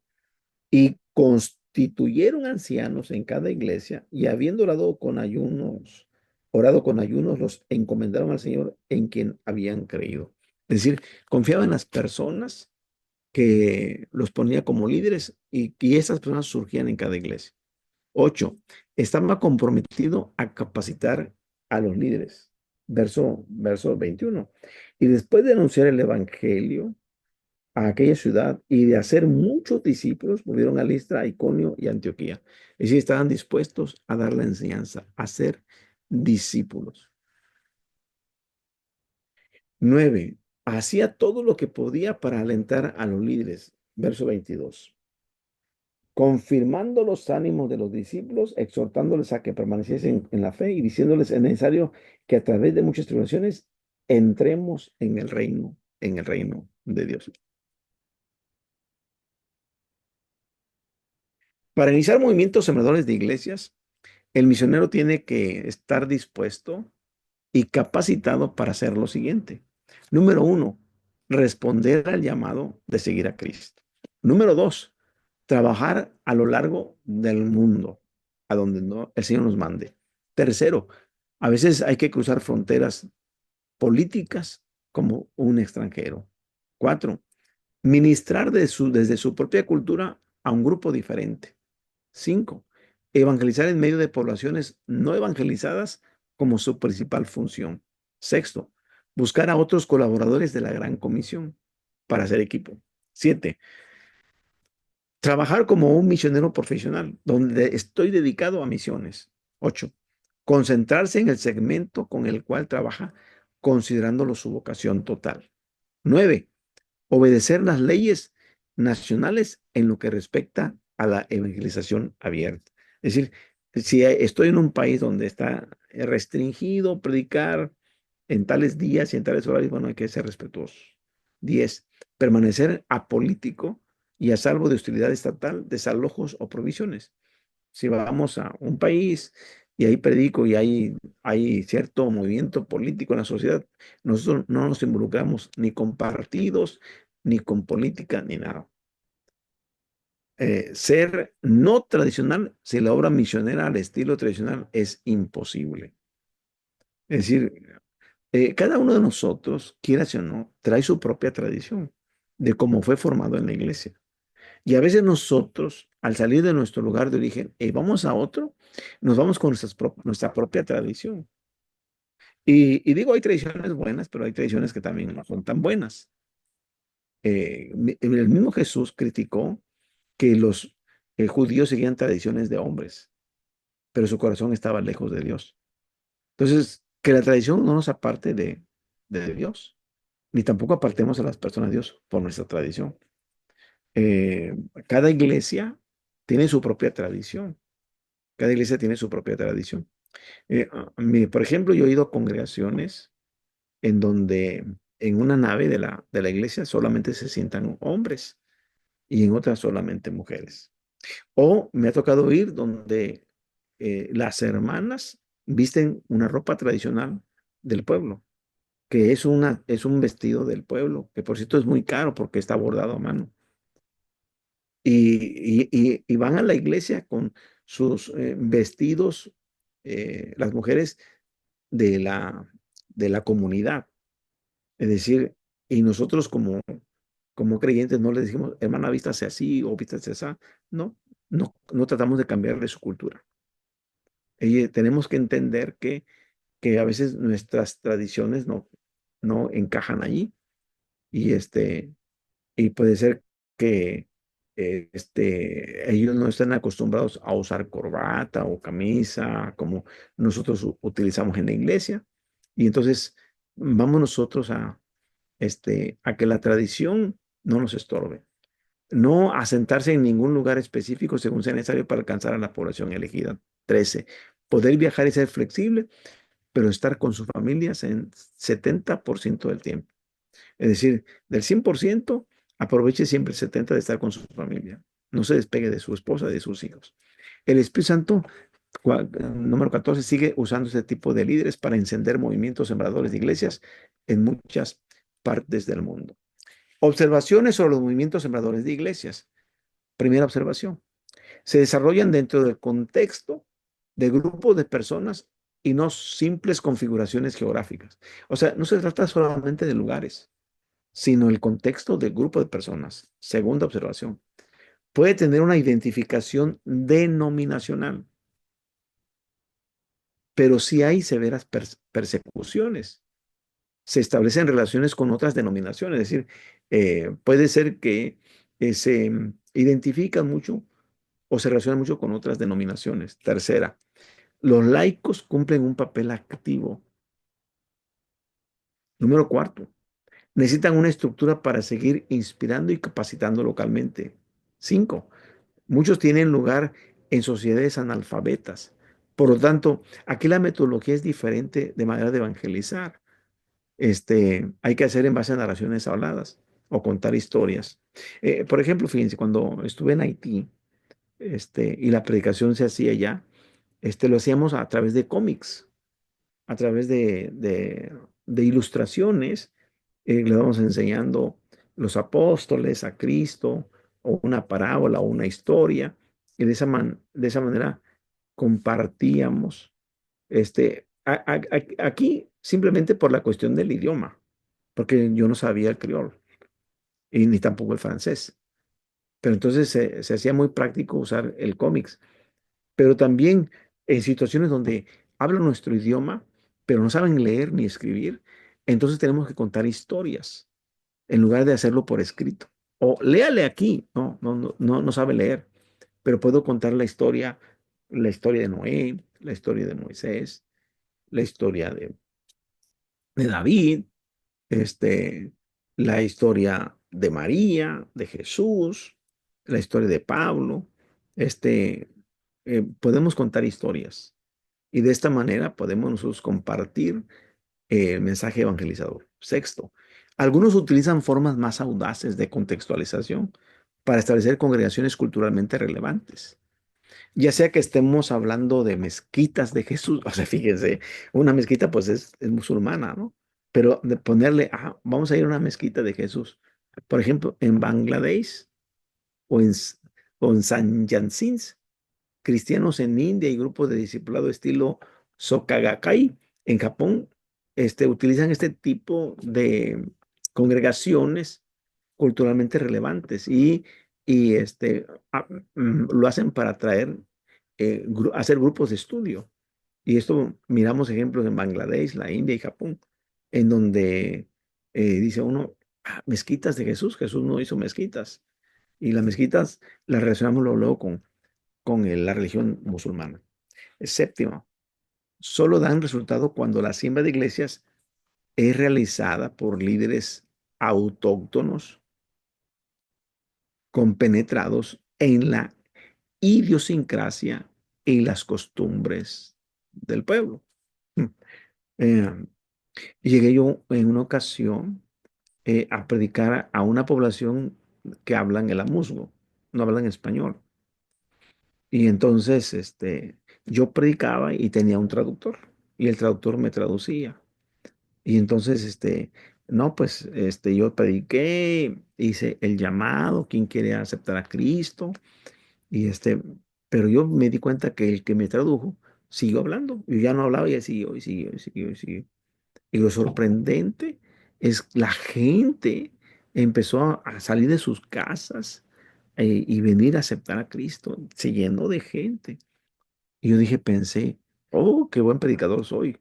y constituyeron ancianos en cada iglesia y habiendo orado con ayunos, los encomendaron al Señor en quien habían creído. Es decir, confiaban en las personas que los ponía como líderes y esas personas surgían en cada iglesia. 8. Estaba comprometido a capacitar a los líderes. Verso 21. Y después de anunciar el evangelio a aquella ciudad y de hacer muchos discípulos, volvieron a Listra, a Iconio y Antioquía. Es decir, estaban dispuestos a dar la enseñanza, a ser discípulos. 9. Hacía todo lo que podía para alentar a los líderes. Verso 22. Confirmando los ánimos de los discípulos, exhortándoles a que permaneciesen en la fe y diciéndoles es necesario que a través de muchas tribulaciones entremos en el reino de Dios. Para iniciar movimientos sembradores de iglesias, el misionero tiene que estar dispuesto y capacitado para hacer lo siguiente. Número 1, responder al llamado de seguir a Cristo. Número 2, trabajar a lo largo del mundo, a donde el Señor nos mande. Tercero, a veces hay que cruzar fronteras políticas como un extranjero. 4, ministrar desde su propia cultura a un grupo diferente. 5, evangelizar en medio de poblaciones no evangelizadas como su principal función. Sexto, buscar a otros colaboradores de la gran comisión para hacer equipo. 7, Trabajar como un misionero profesional, donde estoy dedicado a misiones. 8. Concentrarse en el segmento con el cual trabaja, considerándolo su vocación total. 9. Obedecer las leyes nacionales en lo que respecta a la evangelización abierta. Es decir, si estoy en un país donde está restringido predicar en tales días y en tales horarios, bueno, hay que ser respetuosos. 10. Permanecer apolítico y a salvo de hostilidad estatal, desalojos o provisiones. Si vamos a un país y ahí predico y hay cierto movimiento político en la sociedad, nosotros no nos involucramos ni con partidos, ni con política, ni nada. Ser no tradicional, si la obra misionera al estilo tradicional es imposible. Es decir, cada uno de nosotros, quieras o no, trae su propia tradición de cómo fue formado en la iglesia. Y a veces nosotros, al salir de nuestro lugar de origen y vamos a otro, nos vamos con nuestra propia tradición. Y digo, hay tradiciones buenas, pero hay tradiciones que también no son tan buenas. El mismo Jesús criticó que los judíos seguían tradiciones de hombres, pero su corazón estaba lejos de Dios. Entonces, que la tradición no nos aparte de Dios, ni tampoco apartemos a las personas de Dios por nuestra tradición. Eh, Cada iglesia tiene su propia tradición. Cada iglesia tiene su propia tradición. Por ejemplo, yo he ido a congregaciones en donde en una nave de la iglesia solamente se sientan hombres y en otras solamente mujeres. O me ha tocado ir donde las hermanas visten una ropa tradicional del pueblo, que es un vestido del pueblo, que por cierto es muy caro porque está bordado a mano. Y van a la iglesia con sus vestidos, las mujeres de la comunidad. Es decir, y nosotros como creyentes no les decimos, hermana, vístase así o vístase así. No, no tratamos de cambiarle su cultura. Y tenemos que entender que a veces nuestras tradiciones no encajan allí. Y, y puede ser que ellos no estén acostumbrados a usar corbata o camisa como nosotros utilizamos en la iglesia. Y entonces vamos nosotros a que la tradición no nos estorbe. No asentarse en ningún lugar específico según sea necesario para alcanzar a la población elegida. 13. Poder viajar y ser flexible, pero estar con sus familias en 70% del tiempo. Es decir, del 100% aproveche siempre el 70% de estar con su familia. No se despegue de su esposa, de sus hijos. El Espíritu Santo, número 14, sigue usando este tipo de líderes para encender movimientos sembradores de iglesias en muchas partes del mundo. Observaciones sobre los movimientos sembradores de iglesias. Primera observación. Se desarrollan dentro del contexto de grupos de personas y no simples configuraciones geográficas. O sea, no se trata solamente de lugares, sino el contexto del grupo de personas. Segunda observación. Puede tener una identificación denominacional, pero sí hay severas persecuciones. Se establecen relaciones con otras denominaciones, es decir, puede ser que se identifican mucho o se relacionan mucho con otras denominaciones. Tercera, los laicos cumplen un papel activo. Número cuarto, necesitan una estructura para seguir inspirando y capacitando localmente. 5. Muchos tienen lugar en sociedades analfabetas. Por lo tanto, aquí la metodología es diferente de manera de evangelizar. Hay que hacer en base a narraciones habladas o contar historias. Por ejemplo, fíjense, cuando estuve en Haití, y la predicación se hacía allá, lo hacíamos a través de cómics, a través de ilustraciones. Le vamos enseñando los apóstoles, a Cristo, o una parábola, o una historia, y de esa manera compartíamos. Aquí simplemente por la cuestión del idioma, porque yo no sabía el criol y ni tampoco el francés. Pero entonces se hacía muy práctico usar el cómics. Pero también en situaciones donde hablan nuestro idioma, pero no saben leer ni escribir, entonces tenemos que contar historias en lugar de hacerlo por escrito. O léale aquí, no sabe leer, pero puedo contar la historia de Noé, la historia de Moisés, la historia de David, este, la historia de María, de Jesús, la historia de Pablo. Este, podemos contar historias y de esta manera podemos nosotros compartir el mensaje evangelizador. Sexto, algunos utilizan formas más audaces de contextualización para establecer congregaciones culturalmente relevantes. Ya sea que estemos hablando de mezquitas de Jesús, o sea, fíjense, una mezquita pues es musulmana, ¿no? Pero de ponerle, vamos a ir a una mezquita de Jesús. Por ejemplo, en Bangladesh o o en San Jacinth, cristianos en India y grupos de discipulado estilo Soka Gakkai en Japón, utilizan este tipo de congregaciones culturalmente relevantes y lo hacen para atraer, hacer grupos de estudio. Y esto miramos ejemplos en Bangladesh, la India y Japón, en donde dice uno, mezquitas de Jesús, Jesús no hizo mezquitas. Y las mezquitas las relacionamos luego con la religión musulmana. Séptimo, solo dan resultado cuando la siembra de iglesias es realizada por líderes autóctonos compenetrados en la idiosincrasia y las costumbres del pueblo. Eh, Llegué yo en una ocasión a predicar a una población que hablan el amuzgo, no hablan español. Y entonces yo predicaba y tenía un traductor y el traductor me traducía. Y entonces, no, pues yo prediqué, hice el llamado, quien quiere aceptar a Cristo. Y pero yo me di cuenta que el que me tradujo siguió hablando. Yo ya no hablaba y él siguió y siguió y siguió y siguió. Y lo sorprendente es la gente empezó a salir de sus casas y venir a aceptar a Cristo, se llenó de gente. Y yo pensé, oh, qué buen predicador soy.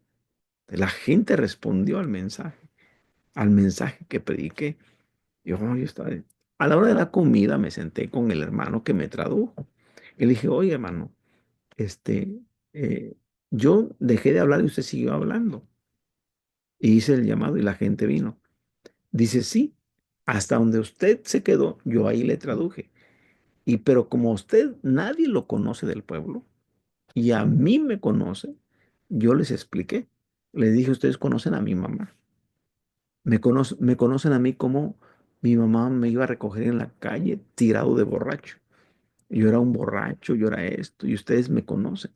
La gente respondió al mensaje que prediqué. Yo estaba, a la hora de la comida me senté con el hermano que me tradujo. Y le dije, oye, hermano, este, eh, yo dejé de hablar y usted siguió hablando. Y hice el llamado y la gente vino. Dice, sí, hasta donde usted se quedó, yo ahí le traduje. Y pero como usted nadie lo conoce del pueblo y a mí me conoce, yo les expliqué. Le dije, ustedes conocen a mi mamá. Me conocen a mí como mi mamá me iba a recoger en la calle tirado de borracho. Yo era un borracho, yo era esto, y ustedes me conocen.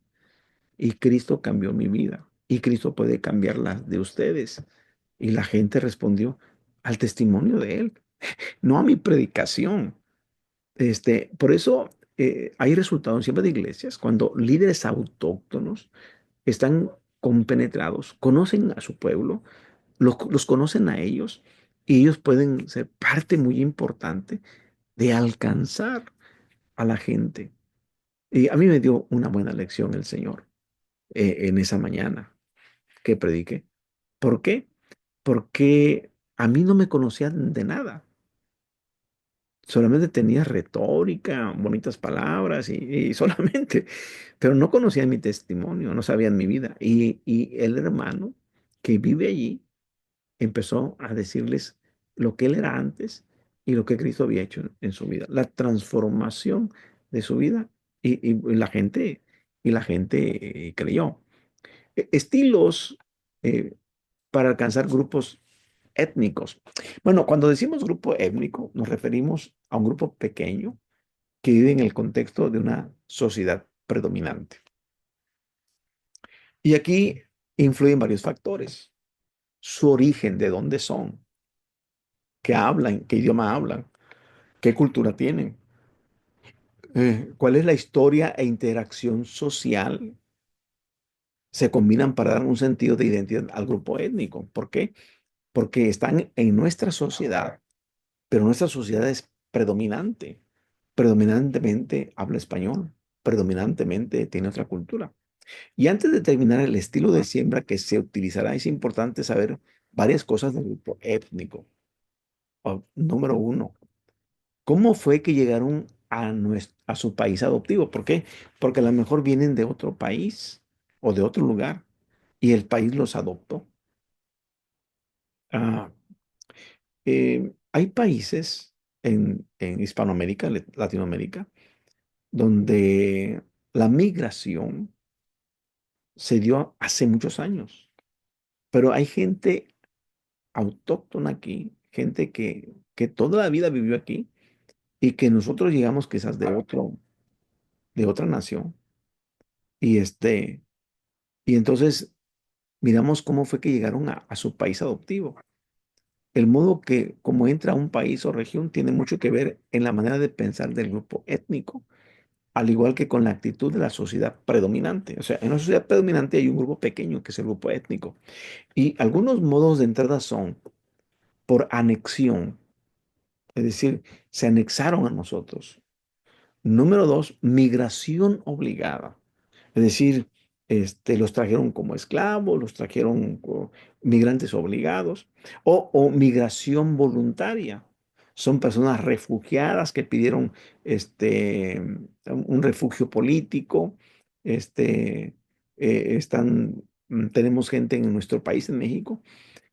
Y Cristo cambió mi vida. Y Cristo puede cambiar la de ustedes. Y la gente respondió al testimonio de él, no a mi predicación. Por eso hay resultados siempre de iglesias cuando líderes autóctonos están compenetrados, conocen a su pueblo, los conocen a ellos y ellos pueden ser parte muy importante de alcanzar a la gente. Y a mí me dio una buena lección el Señor en esa mañana que prediqué. ¿Por qué? Porque a mí no me conocían de nada. Solamente tenía retórica, bonitas palabras y solamente, pero no conocían mi testimonio, no sabían mi vida. Y el hermano que vive allí empezó a decirles lo que él era antes y lo que Cristo había hecho en su vida, la transformación de su vida y la gente creyó. Estilos eh, para alcanzar grupos étnicos. Bueno, cuando decimos grupo étnico, nos referimos a un grupo pequeño que vive en el contexto de una sociedad predominante. Y aquí influyen varios factores. Su origen, de dónde son, qué hablan, qué idioma hablan, qué cultura tienen, cuál es la historia e interacción social se combinan para dar un sentido de identidad al grupo étnico. ¿Por qué? Porque están en nuestra sociedad, pero nuestra sociedad es predominante. Predominantemente habla español, predominantemente tiene otra cultura. Y antes de terminar el estilo de siembra que se utilizará, es importante saber varias cosas del grupo étnico. Número uno, ¿Cómo fue que llegaron a su país adoptivo? ¿Por qué? Porque a lo mejor vienen de otro país o de otro lugar y el país los adoptó. Ah, hay países en Hispanoamérica, Latinoamérica, donde la migración se dio hace muchos años, pero hay gente autóctona aquí, gente que toda la vida vivió aquí y que nosotros llegamos quizás de otra nación. Y y entonces miramos cómo fue que llegaron a su país adoptivo. El modo que como entra a un país o región tiene mucho que ver en la manera de pensar del grupo étnico, al igual que con la actitud de la sociedad predominante. O sea, en la sociedad predominante hay un grupo pequeño que es el grupo étnico. Y algunos modos de entrada son por anexión, es decir, se anexaron a nosotros. Número dos, migración obligada. Es decir, los trajeron como esclavos, los trajeron como migrantes obligados o migración voluntaria. Son personas refugiadas que pidieron un refugio político. Este, tenemos gente en nuestro país, en México,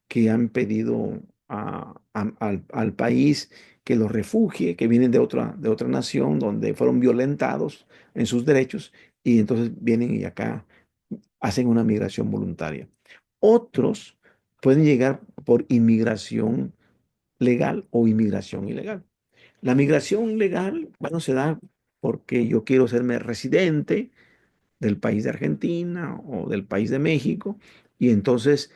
que han pedido al país que los refugie, que vienen de otra nación donde fueron violentados en sus derechos y entonces vienen y acá hacen una migración voluntaria. Otros pueden llegar por inmigración legal o inmigración ilegal. La migración legal, bueno, se da porque yo quiero serme residente del país de Argentina o del país de México y entonces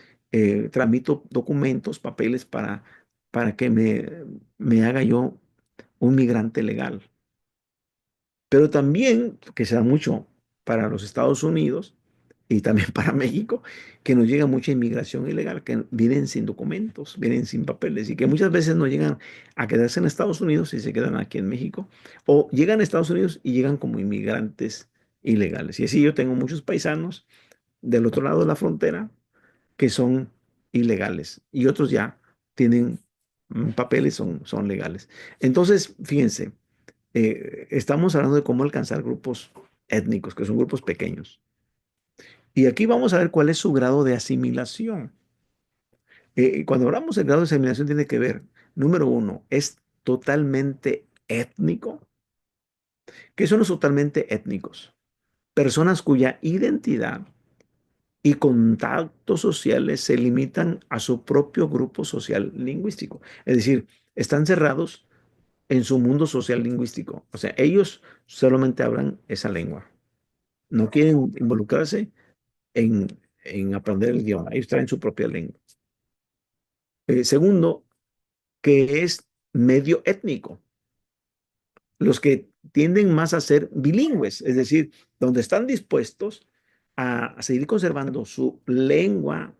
tramito documentos, papeles para que me haga yo un migrante legal. Pero también, que se da mucho para los Estados Unidos y también para México, que nos llega mucha inmigración ilegal, que vienen sin documentos, vienen sin papeles y que muchas veces no llegan a quedarse en Estados Unidos y se quedan aquí en México, o llegan a Estados Unidos y llegan como inmigrantes ilegales. Y así yo tengo muchos paisanos del otro lado de la frontera que son ilegales y otros ya tienen papeles, son legales. Entonces, fíjense, estamos hablando de cómo alcanzar grupos étnicos, que son grupos pequeños. Y aquí vamos a ver cuál es su grado de asimilación. Cuando hablamos del grado de asimilación tiene que ver, número uno, es totalmente étnico. ¿Qué son los totalmente étnicos? Personas cuya identidad y contactos sociales se limitan a su propio grupo social lingüístico. Es decir, están cerrados en su mundo social lingüístico. O sea, ellos solamente hablan esa lengua. No quieren involucrarse en aprender el idioma. Ellos traen su propia lengua. Segundo, que es medio étnico. Los que tienden más a ser bilingües, es decir, donde están dispuestos a seguir conservando su lengua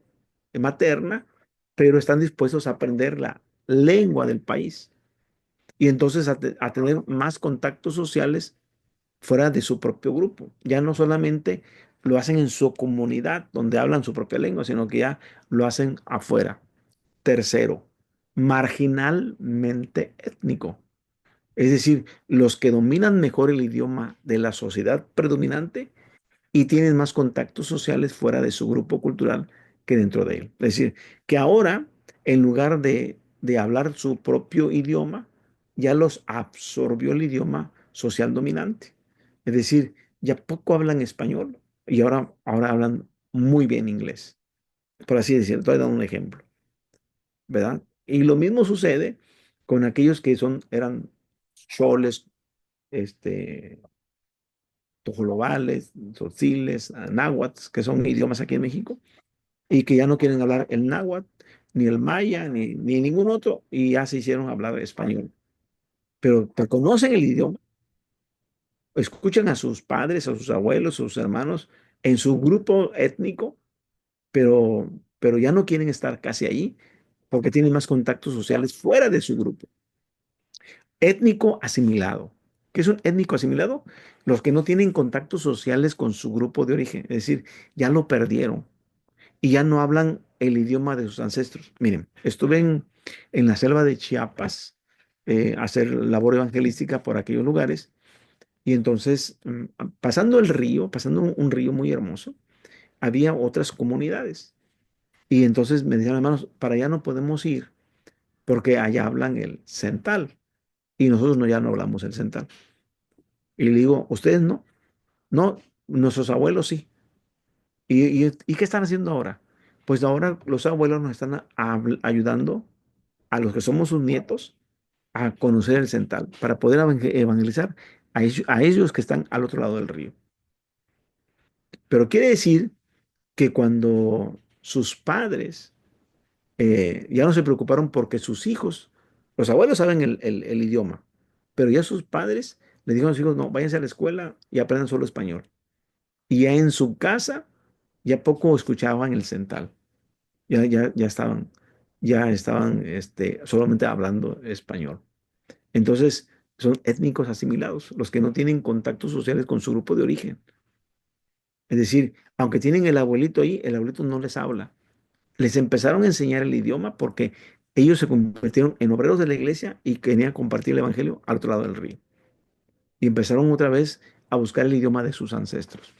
materna, pero están dispuestos a aprender la lengua del país y entonces a tener más contactos sociales fuera de su propio grupo. Ya no solamente lo hacen en su comunidad donde hablan su propia lengua, sino que ya lo hacen afuera. Tercero, marginalmente étnico. Es decir, los que dominan mejor el idioma de la sociedad predominante y tienen más contactos sociales fuera de su grupo cultural que dentro de él. Es decir, que ahora, en lugar de hablar su propio idioma, ya los absorbió el idioma social dominante. Es decir, ya poco hablan español y ahora hablan muy bien inglés. Por así decirlo, estoy dando un ejemplo, ¿verdad? Y lo mismo sucede con aquellos que eran choles, este, tojolobales, tzotziles, náhuatl, que son idiomas aquí en México, y que ya no quieren hablar el náhuatl, ni el maya, ni ningún otro, y ya se hicieron hablar español. Pero conocen el idioma, escuchan a sus padres, a sus abuelos, a sus hermanos en su grupo étnico, pero ya no quieren estar casi allí porque tienen más contactos sociales fuera de su grupo. Étnico asimilado. ¿Qué es un étnico asimilado? Los que no tienen contactos sociales con su grupo de origen, es decir, ya lo perdieron y ya no hablan el idioma de sus ancestros. Miren, estuve en la selva de Chiapas hacer labor evangelística por aquellos lugares. Y entonces, pasando el río, pasando un río muy hermoso, había otras comunidades. Y entonces me dijeron, hermanos, para allá no podemos ir porque allá hablan el central y nosotros no, ya no hablamos el central. Y le digo, ¿ustedes no? No, nuestros abuelos sí. ¿Y qué están haciendo ahora? Pues ahora los abuelos nos están ayudando a los que somos sus nietos a conocer el central para poder evangelizar a ellos que están al otro lado del río. Pero quiere decir que cuando sus padres ya no se preocuparon porque sus hijos, los abuelos saben el idioma, pero ya sus padres le dijeron a sus hijos, no, váyanse a la escuela y aprendan solo español. Y ya en su casa, ya poco escuchaban el central, ya estaban solamente hablando español. Entonces, son étnicos asimilados, los que no tienen contactos sociales con su grupo de origen. Es decir, aunque tienen el abuelito ahí, el abuelito no les habla. Les empezaron a enseñar el idioma porque ellos se convirtieron en obreros de la iglesia y querían compartir el evangelio al otro lado del río. Y empezaron otra vez a buscar el idioma de sus ancestros.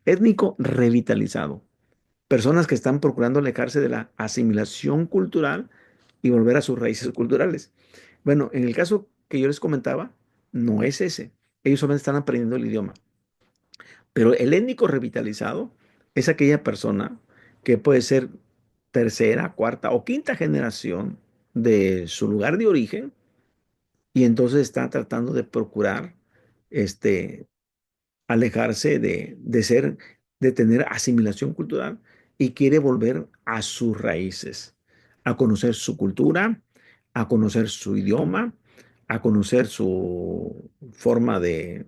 Étnico revitalizado. Personas que están procurando alejarse de la asimilación cultural y volver a sus raíces culturales. Bueno, en el caso que yo les comentaba, no es ese. Ellos solamente están aprendiendo el idioma. Pero el étnico revitalizado es aquella persona que puede ser tercera, cuarta o quinta generación de su lugar de origen y entonces está tratando de procurar este, alejarse de tener asimilación cultural y quiere volver a sus raíces, a conocer su cultura, a conocer su idioma, a conocer su forma de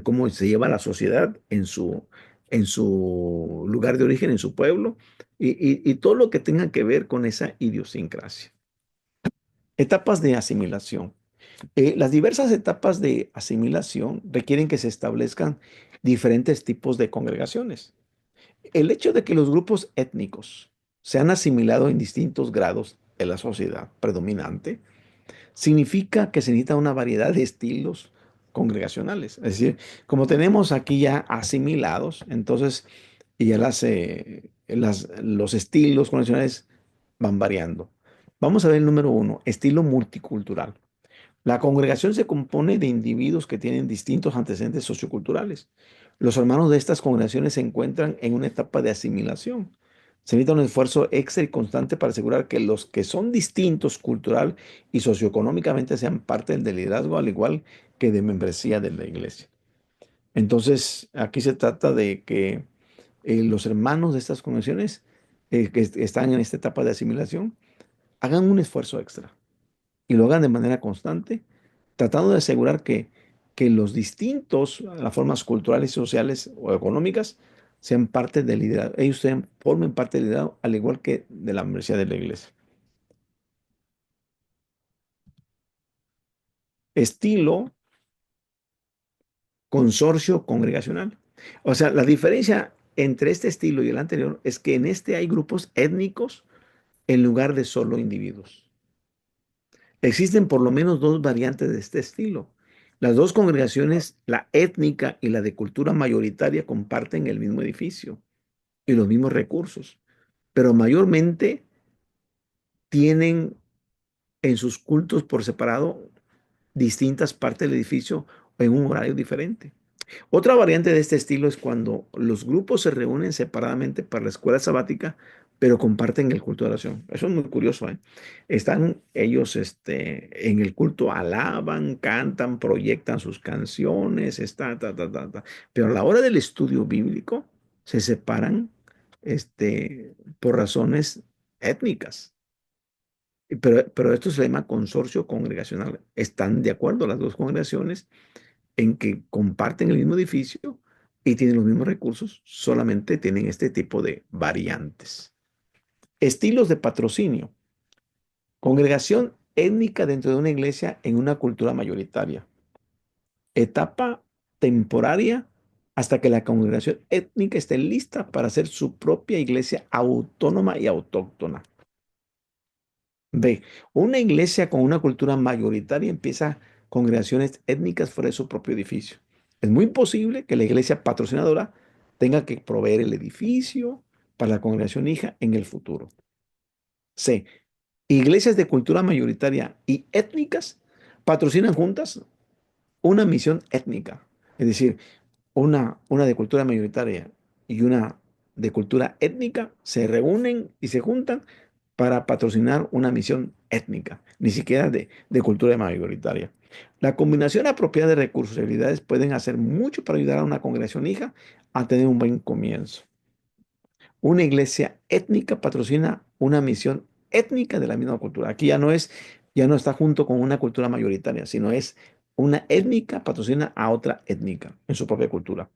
cómo se lleva la sociedad en su lugar de origen, en su pueblo, y todo lo que tenga que ver con esa idiosincrasia. Etapas de asimilación. Las diversas etapas de asimilación requieren que se establezcan diferentes tipos de congregaciones. El hecho de que los grupos étnicos se han asimilado en distintos grados en la sociedad predominante significa que se necesita una variedad de estilos congregacionales. Es decir, como tenemos aquí ya asimilados, entonces ya los estilos congregacionales van variando. Vamos a ver el número uno, estilo multicultural. La congregación se compone de individuos que tienen distintos antecedentes socioculturales. Los hermanos de estas congregaciones se encuentran en una etapa de asimilación. Se necesita un esfuerzo extra y constante para asegurar que los que son distintos cultural y socioeconómicamente sean parte del liderazgo, al igual que de membresía de la iglesia. Entonces, aquí se trata de que los hermanos de estas congregaciones que están en esta etapa de asimilación hagan un esfuerzo extra y lo hagan de manera constante, tratando de asegurar que los distintos, las formas culturales, sociales o económicas, sean parte del liderazgo. Formen parte del liderazgo, al igual que de la membresía de la iglesia. Estilo consorcio congregacional. O sea, la diferencia entre este estilo y el anterior es que en este hay grupos étnicos en lugar de solo individuos. Existen por lo menos dos variantes de este estilo. Las dos congregaciones, la étnica y la de cultura mayoritaria, comparten el mismo edificio y los mismos recursos, pero mayormente tienen en sus cultos por separado distintas partes del edificio en un horario diferente. Otra variante de este estilo es cuando los grupos se reúnen separadamente para la escuela sabática, pero comparten el culto de oración. Eso es muy curioso, ¿eh? Están ellos en el culto, alaban, cantan, proyectan sus canciones, pero a la hora del estudio bíblico se separan por razones étnicas. Pero esto se llama consorcio congregacional. Están de acuerdo las dos congregaciones en que comparten el mismo edificio y tienen los mismos recursos, solamente tienen este tipo de variantes. Estilos de patrocinio. Congregación étnica dentro de una iglesia en una cultura mayoritaria. Etapa temporaria hasta que la congregación étnica esté lista para hacer su propia iglesia autónoma y autóctona. B. Una iglesia con una cultura mayoritaria empieza congregaciones étnicas fuera de su propio edificio. Es muy posible que la iglesia patrocinadora tenga que proveer el edificio para la congregación hija en el futuro. C. Iglesias de cultura mayoritaria y étnicas patrocinan juntas una misión étnica. Es decir, una de cultura mayoritaria y una de cultura étnica se reúnen y se juntan para patrocinar una misión étnica, ni siquiera de cultura mayoritaria. La combinación apropiada de recursos y habilidades pueden hacer mucho para ayudar a una congregación hija a tener un buen comienzo. Una iglesia étnica patrocina una misión étnica de la misma cultura. Aquí ya no está junto con una cultura mayoritaria, sino es una étnica patrocina a otra étnica en su propia cultura.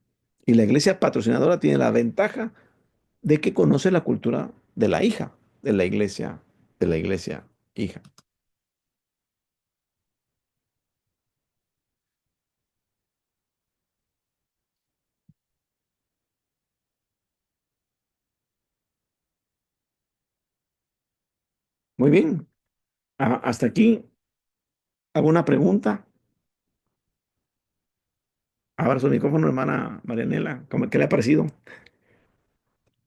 Y la iglesia patrocinadora tiene la ventaja de que conoce la cultura de la hija de la iglesia hija. Muy bien. Hasta aquí, ¿alguna pregunta? Ahora su micrófono, hermana Marianela. ¿Qué le ha parecido?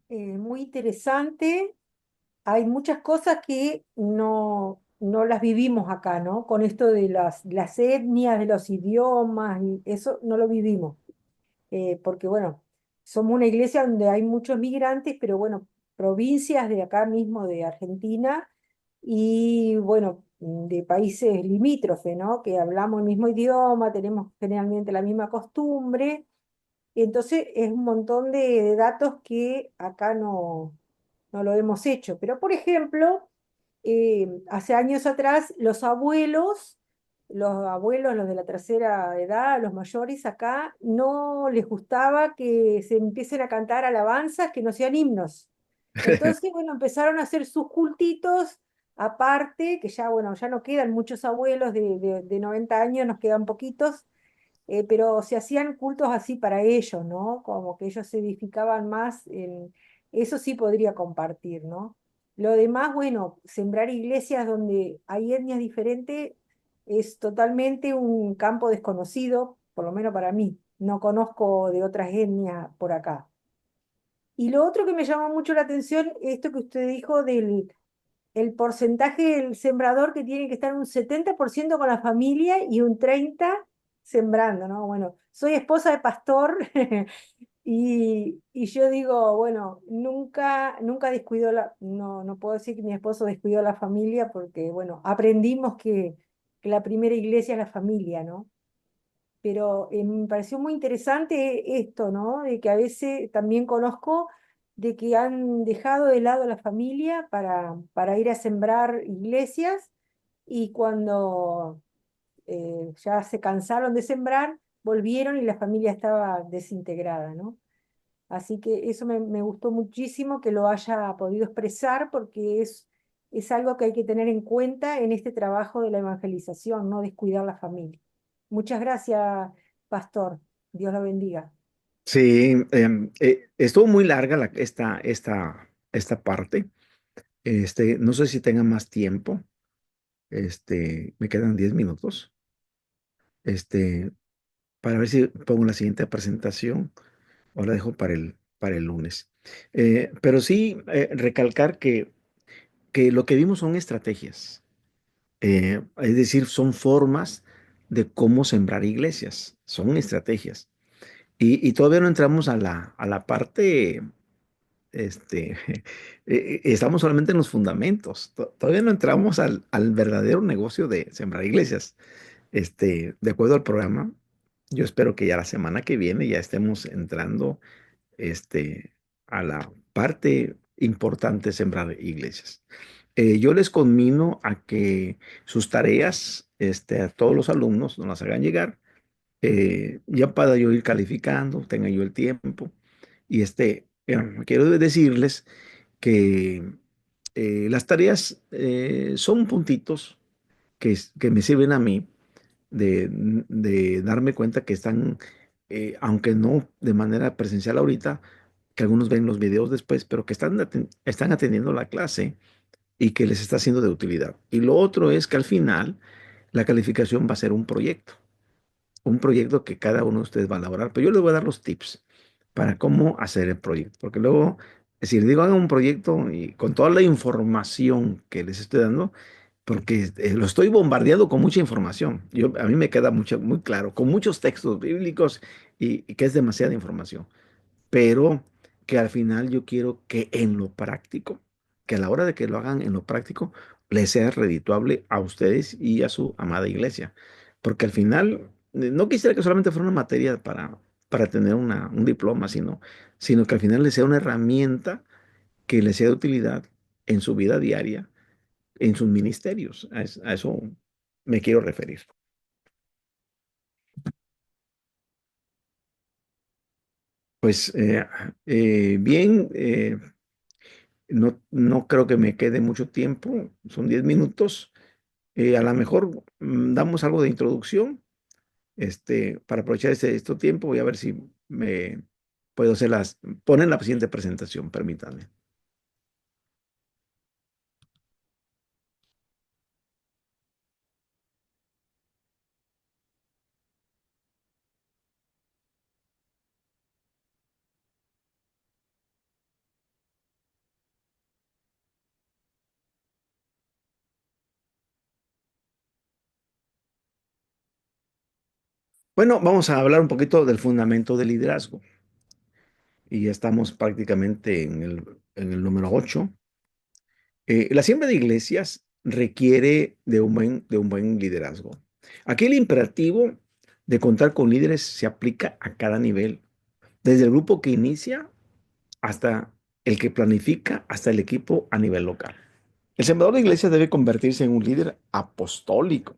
Muy interesante. Hay muchas cosas que no las vivimos acá, ¿no? Con esto de las etnias, de los idiomas, y eso no lo vivimos. Porque bueno, somos una iglesia donde hay muchos migrantes, pero bueno, provincias de acá mismo de Argentina y bueno, de países limítrofes, ¿no? Que hablamos el mismo idioma, tenemos generalmente la misma costumbre, y entonces es un montón de datos que acá no lo hemos hecho. Pero por ejemplo, hace años atrás, los de la tercera edad, los mayores acá, no les gustaba que se empiecen a cantar alabanzas que no sean himnos. Entonces, bueno, empezaron a hacer sus cultitos aparte, que ya, bueno, ya no quedan muchos abuelos de 90 años, nos quedan poquitos, pero se hacían cultos así para ellos, ¿no? Como que ellos se edificaban más en... Eso sí podría compartir, ¿no? Lo demás, bueno, sembrar iglesias donde hay etnias diferentes es totalmente un campo desconocido, por lo menos para mí. No conozco de otras etnias por acá. Y lo otro que me llamó mucho la atención, esto que usted dijo del el porcentaje del sembrador que tiene que estar un 70% con la familia y un 30% sembrando, ¿no? Bueno, soy esposa de pastor y yo digo, bueno, nunca descuidó no puedo decir que mi esposo descuidó la familia porque, bueno, aprendimos que la primera iglesia es la familia, ¿no? Pero me pareció muy interesante esto, ¿no? De que a veces también conozco de que han dejado de lado la familia para ir a sembrar iglesias y cuando ya se cansaron de sembrar, volvieron y la familia estaba desintegrada, ¿no? Así que eso me gustó muchísimo que lo haya podido expresar porque es algo que hay que tener en cuenta en este trabajo de la evangelización, no descuidar la familia. Muchas gracias, Pastor. Dios lo bendiga. Sí, estuvo muy larga esta parte. No sé si tenga más tiempo. Me quedan 10 minutos. Este, para ver si pongo la siguiente presentación o la dejo para el lunes. Pero sí, recalcar que lo que vimos son estrategias. Es decir, son formas de cómo sembrar iglesias. Son estrategias. Y todavía no entramos a la parte. Este, estamos solamente en los fundamentos. Todavía no entramos al verdadero negocio de sembrar iglesias. De acuerdo al programa, yo espero que ya la semana que viene ya estemos entrando, a la parte importante de sembrar iglesias. Yo les conmino a que sus tareas, a todos los alumnos nos las hagan llegar, ya para yo ir calificando, tenga yo el tiempo. Y quiero decirles que las tareas son puntitos que me sirven a mí de darme cuenta que están, aunque no de manera presencial ahorita, que algunos ven los videos después, pero que están atendiendo la clase y que les está siendo de utilidad. Y lo otro es que al final la calificación va a ser un proyecto que cada uno de ustedes va a elaborar, pero yo les voy a dar los tips para cómo hacer el proyecto, porque luego, si les digo hagan un proyecto y con toda la información que les estoy dando, porque lo estoy bombardeando con mucha información. A mí me queda muy claro, con muchos textos bíblicos y que es demasiada información, pero que al final yo quiero que en lo práctico, que a la hora de que lo hagan en lo práctico, les sea redituable a ustedes y a su amada iglesia. Porque al final, no quisiera que solamente fuera una materia para tener un diploma, sino que al final les sea una herramienta que les sea de utilidad en su vida diaria, en sus ministerios. A eso me quiero referir. Pues bien, no creo que me quede mucho tiempo, son 10 minutos. A lo mejor damos algo de introducción, para aprovechar este tiempo. Voy a ver si me puedo poner la siguiente presentación, permítanme. Bueno, vamos a hablar un poquito del fundamento del liderazgo. Y ya estamos prácticamente en el número 8. La siembra de iglesias requiere de un buen liderazgo. Aquí el imperativo de contar con líderes se aplica a cada nivel, desde el grupo que inicia hasta el que planifica, hasta el equipo a nivel local. El sembrador de iglesias debe convertirse en un líder apostólico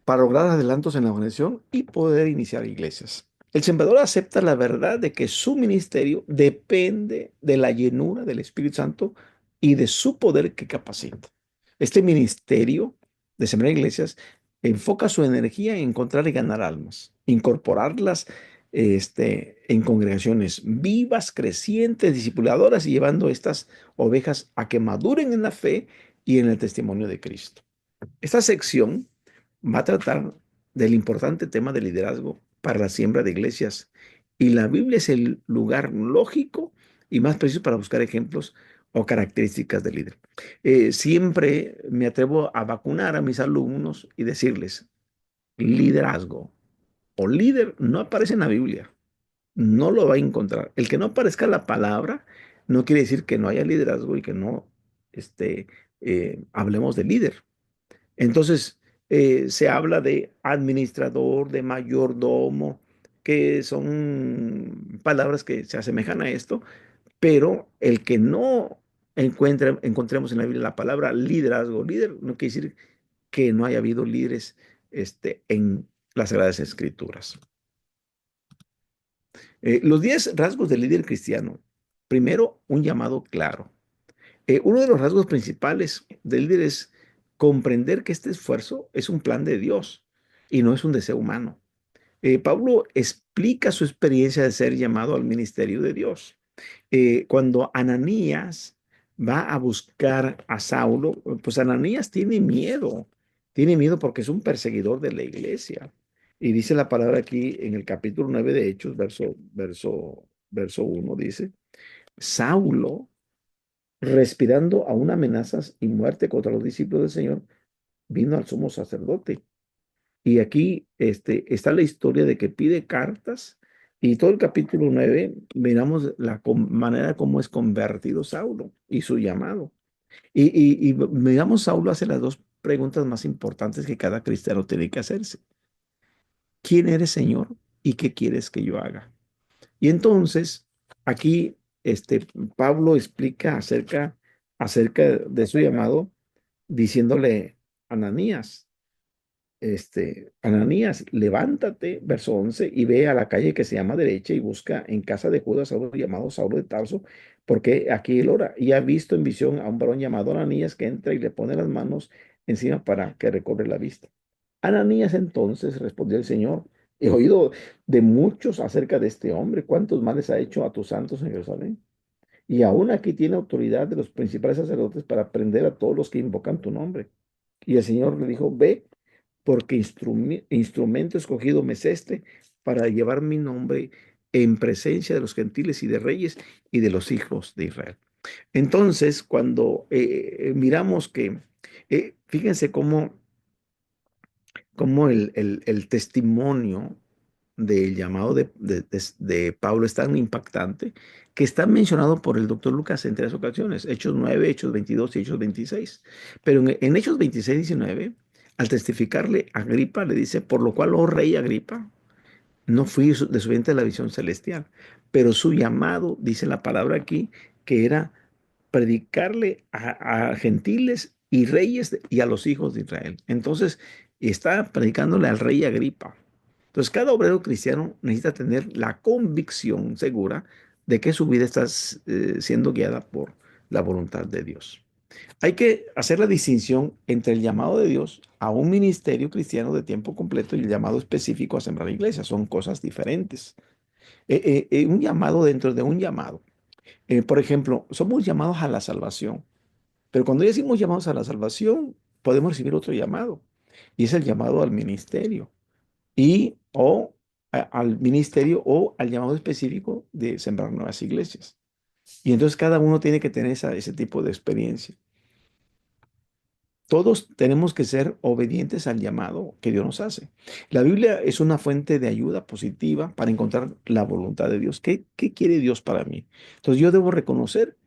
para lograr adelantos en la organización y poder iniciar iglesias. El sembrador acepta la verdad de que su ministerio depende de la llenura del Espíritu Santo y de su poder que capacita. Este ministerio de sembrar iglesias enfoca su energía en encontrar y ganar almas, incorporarlas en congregaciones vivas, crecientes, discipuladoras y llevando estas ovejas a que maduren en la fe y en el testimonio de Cristo. Esta sección va a tratar del importante tema del liderazgo para la siembra de iglesias, y la Biblia es el lugar lógico y más preciso para buscar ejemplos o características del líder. Siempre me atrevo a vacunar a mis alumnos y decirles, liderazgo o líder no aparece en la Biblia, no lo va a encontrar. El que no aparezca la palabra no quiere decir que no haya liderazgo y que no hablemos de líder. Entonces, se habla de administrador, de mayordomo, que son palabras que se asemejan a esto, pero el que no encontremos en la Biblia la palabra liderazgo, líder, no quiere decir que no haya habido líderes en las Sagradas Escrituras. Los 10 rasgos del líder cristiano. Primero, un llamado claro. Uno de los rasgos principales del líder es comprender que este esfuerzo es un plan de Dios y no es un deseo humano. Pablo explica su experiencia de ser llamado al ministerio de Dios. Cuando Ananías va a buscar a Saulo, pues Ananías tiene miedo porque es un perseguidor de la iglesia. Y dice la palabra aquí en el capítulo 9 de Hechos, verso 1, dice, Saulo, respirando aún amenazas y muerte contra los discípulos del Señor, vino al sumo sacerdote. Y aquí está la historia de que pide cartas, y todo el capítulo 9 miramos manera como es convertido Saulo y su llamado. Y miramos, Saulo hace las dos preguntas más importantes que cada cristiano tiene que hacerse. ¿Quién eres, Señor? ¿Y qué quieres que yo haga? Y entonces, aquí Pablo explica acerca de su llamado, diciéndole a Ananías, Ananías, levántate, verso 11, y ve a la calle que se llama derecha y busca en casa de Judas a uno llamado Saulo de Tarso, porque aquí él ora y ha visto en visión a un varón llamado Ananías que entra y le pone las manos encima para que recobre la vista. Ananías entonces respondió el Señor, he oído de muchos acerca de este hombre, cuántos males ha hecho a tus santos en Jerusalén. Y aún aquí tiene autoridad de los principales sacerdotes para prender a todos los que invocan tu nombre. Y el Señor le dijo, ve, porque instrumento escogido me es este para llevar mi nombre en presencia de los gentiles y de reyes y de los hijos de Israel. Entonces, cuando miramos que, fíjense cómo el testimonio del llamado de Pablo es tan impactante que está mencionado por el doctor Lucas en tres ocasiones, Hechos 9, Hechos 22 y Hechos 26. Pero en Hechos 26 y 19, al testificarle a Agripa, le dice, por lo cual, oh rey Agripa, no fui de su vientre la visión celestial, pero su llamado, dice la palabra aquí, que era predicarle a gentiles y reyes y a los hijos de Israel. Entonces, está predicándole al rey Agripa. Entonces, cada obrero cristiano necesita tener la convicción segura de que su vida está siendo guiada por la voluntad de Dios. Hay que hacer la distinción entre el llamado de Dios a un ministerio cristiano de tiempo completo y el llamado específico a sembrar iglesia. Son cosas diferentes. Un llamado dentro de un llamado. Por ejemplo, somos llamados a la salvación, pero cuando decimos llamados a la salvación, podemos recibir otro llamado, y es el llamado al ministerio, y o al ministerio o al llamado específico de sembrar nuevas iglesias. Y entonces cada uno tiene que tener ese tipo de experiencia. Todos tenemos que ser obedientes al llamado que Dios nos hace. La Biblia es una fuente de ayuda positiva para encontrar la voluntad de Dios. ¿Qué quiere Dios para mí? Entonces yo debo reconocer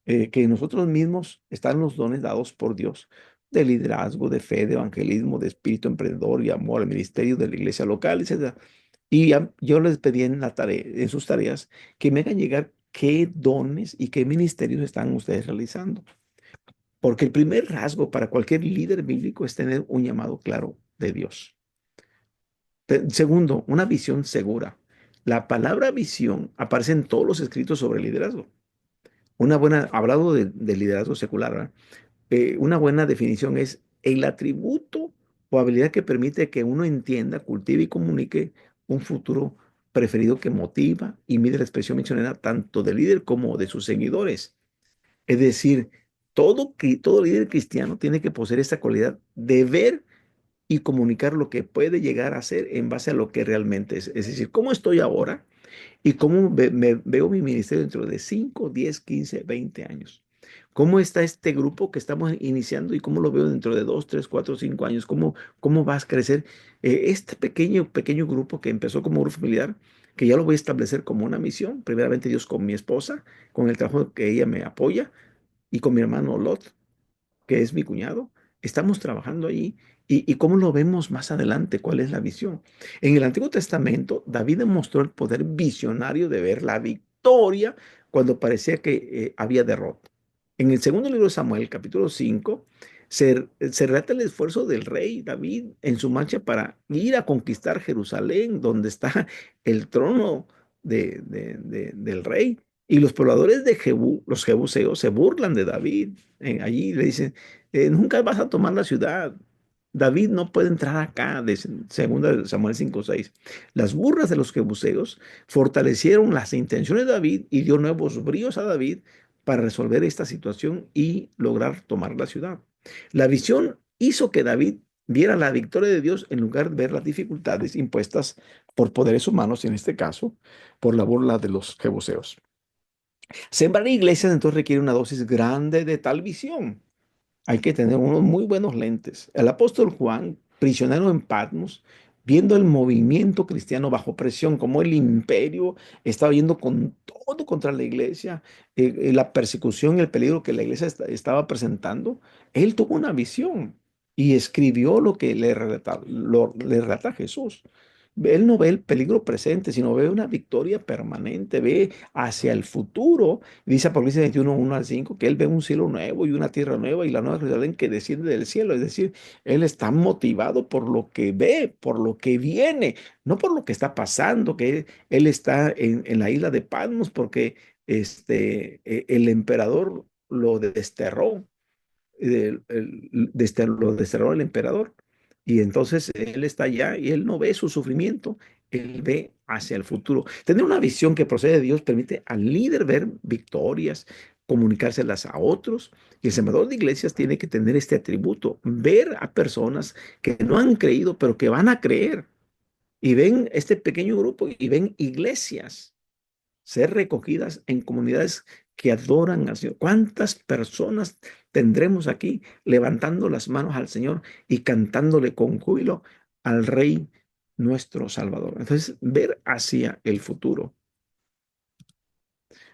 que en nosotros mismos están los dones dados por Dios de liderazgo, de fe, de evangelismo, de espíritu emprendedor y amor al ministerio de la iglesia local, etcétera. Y yo les pedí en la tarea, en sus tareas, que me hagan llegar qué dones y qué ministerios están ustedes realizando. Porque el primer rasgo para cualquier líder bíblico es tener un llamado claro de Dios. Segundo, una visión segura. La palabra visión aparece en todos los escritos sobre liderazgo. Una buena, hablado de liderazgo secular, ¿verdad? Una buena definición es el atributo o habilidad que permite que uno entienda, cultive y comunique un futuro preferido que motiva y mide la expresión misionera tanto del líder como de sus seguidores. Es decir, todo líder cristiano tiene que poseer esta cualidad de ver y comunicar lo que puede llegar a ser en base a lo que realmente es. Es decir, ¿cómo estoy ahora? ¿Y cómo veo mi ministerio dentro de 5, 10, 15, 20 años? ¿Cómo está este grupo que estamos iniciando y cómo lo veo dentro de 2, 3, 4, 5 años? ¿Cómo va a crecer este pequeño grupo que empezó como grupo familiar, que ya lo voy a establecer como una misión? Primeramente Dios con mi esposa, con el trabajo que ella me apoya y con mi hermano Lot, que es mi cuñado. Estamos trabajando ahí. ¿Y cómo lo vemos más adelante? ¿Cuál es la visión? En el Antiguo Testamento, David demostró el poder visionario de ver la victoria cuando parecía que había derrota. En el segundo libro de Samuel, capítulo 5, se relata el esfuerzo del rey David en su marcha para ir a conquistar Jerusalén, donde está el trono del rey. Y los pobladores de Jebú, los jebuseos, se burlan de David. Allí le dicen, nunca vas a tomar la ciudad. David no puede entrar acá, de segunda Samuel 5:6. Las burlas de los jebuseos fortalecieron las intenciones de David y dio nuevos bríos a David para resolver esta situación y lograr tomar la ciudad. La visión hizo que David viera la victoria de Dios en lugar de ver las dificultades impuestas por poderes humanos, y en este caso, por la burla de los jebuseos. Sembrar iglesias entonces requiere una dosis grande de tal visión. Hay que tener unos muy buenos lentes. El apóstol Juan, prisionero en Patmos, viendo el movimiento cristiano bajo presión, como el imperio estaba yendo con todo contra la iglesia, la persecución y el peligro que la iglesia estaba presentando, él tuvo una visión y escribió lo que le relata Jesús. Él no ve el peligro presente, sino ve una victoria permanente, ve hacia el futuro. Dice Apocalipsis 21, 1 al 5, que él ve un cielo nuevo y una tierra nueva y la nueva Jerusalén que desciende del cielo. Es decir, él está motivado por lo que ve, por lo que viene, no por lo que está pasando, que él está en la isla de Patmos porque el emperador lo desterró, lo desterró el emperador. Y entonces él está allá y él no ve su sufrimiento. Él ve hacia el futuro. Tener una visión que procede de Dios permite al líder ver victorias, comunicárselas a otros. Y el sembrador de iglesias tiene que tener este atributo, ver a personas que no han creído, pero que van a creer. Y ven este pequeño grupo y ven iglesias ser recogidas en comunidades que adoran al Señor. ¿Cuántas personas tendremos aquí levantando las manos al Señor y cantándole con júbilo al Rey nuestro Salvador? Entonces, ver hacia el futuro.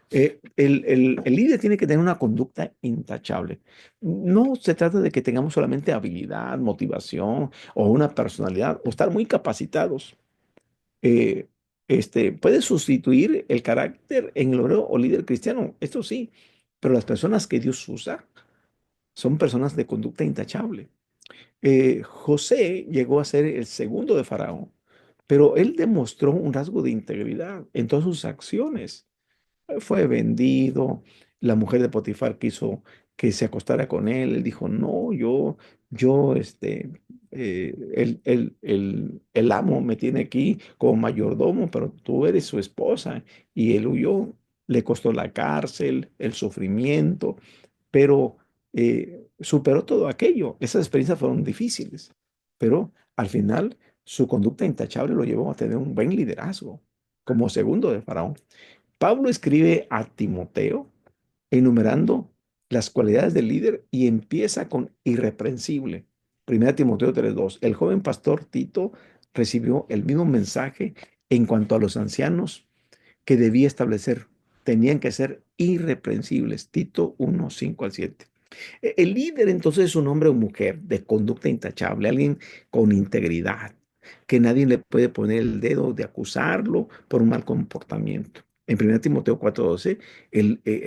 El líder tiene que tener una conducta intachable. No se trata de que tengamos solamente habilidad, motivación o una personalidad o estar muy capacitados. eh, puede sustituir el carácter en el obrero o líder cristiano, esto sí, pero las personas que Dios usa son personas de conducta intachable. José llegó a ser el segundo de Faraón, pero él demostró un rasgo de integridad en todas sus acciones. Fue vendido, la mujer de Potifar quiso que se acostara con él, él dijo, no, el amo me tiene aquí como mayordomo, pero tú eres su esposa, y él huyó, le costó la cárcel, el sufrimiento, pero superó todo aquello. Esas experiencias fueron difíciles, pero al final su conducta intachable lo llevó a tener un buen liderazgo como segundo de Faraón. Pablo escribe a Timoteo enumerando las cualidades del líder y empieza con irreprensible. 1 Timoteo 3:2. El joven pastor Tito recibió el mismo mensaje en cuanto a los ancianos que debía establecer. Tenían que ser irreprensibles. Tito 1:5 al 7. El líder entonces es un hombre o mujer de conducta intachable, alguien con integridad, que nadie le puede poner el dedo de acusarlo por un mal comportamiento. En 1 Timoteo 4:12,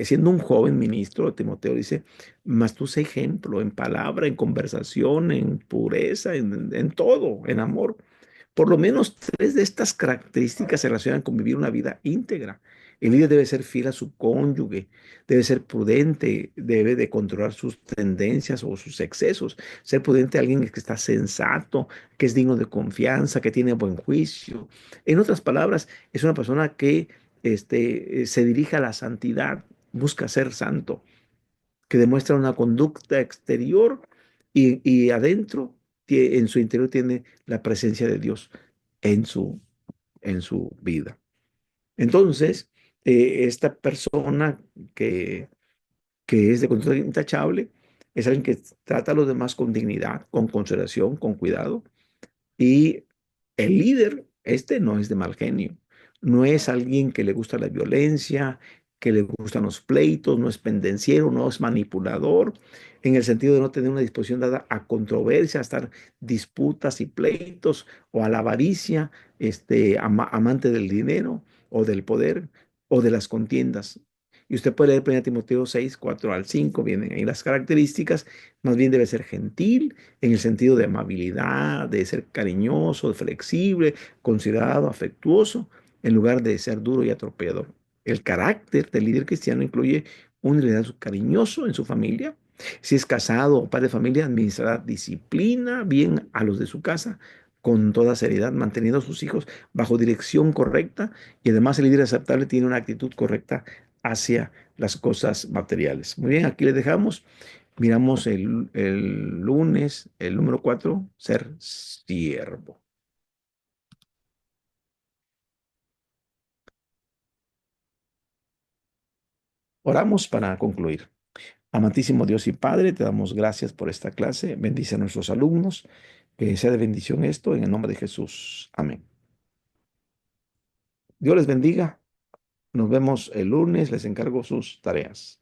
siendo un joven ministro, Timoteo dice, mas tú sé ejemplo en palabra, en conversación, en pureza, en todo, en amor. Por lo menos tres de estas características se relacionan con vivir una vida íntegra. El líder debe ser fiel a su cónyuge, debe ser prudente, debe de controlar sus tendencias o sus excesos. Ser prudente, alguien que está sensato, que es digno de confianza, que tiene buen juicio. En otras palabras, es una persona que se dirige a la santidad, busca ser santo, que demuestra una conducta exterior y adentro, en su interior tiene la presencia de Dios en en su vida. Entonces, esta persona que, que es de conducta intachable es alguien que trata a los demás con dignidad, con consideración, con cuidado, y el líder, no es de mal genio, no es alguien que le gusta la violencia, que le gustan los pleitos, no es pendenciero, no es manipulador, en el sentido de no tener una disposición dada a controversia, a estar disputas y pleitos, o a la avaricia, amante del dinero, o del poder, o de las contiendas. Y usted puede leer 1 Timoteo 6:4 al 5, vienen ahí las características. Más bien debe ser gentil, en el sentido de amabilidad, de ser cariñoso, flexible, considerado, afectuoso, en lugar de ser duro y atropellador. El carácter del líder cristiano incluye un liderazgo cariñoso en su familia. Si es casado o padre de familia, administrará disciplina bien a los de su casa con toda seriedad, manteniendo a sus hijos bajo dirección correcta, y además el líder aceptable tiene una actitud correcta hacia las cosas materiales. Muy bien, aquí le dejamos. Miramos el lunes, el número 4, ser siervo. Oramos para concluir. Amantísimo Dios y Padre, te damos gracias por esta clase. Bendice a nuestros alumnos. Que sea de bendición esto en el nombre de Jesús. Amén. Dios les bendiga. Nos vemos el lunes. Les encargo sus tareas.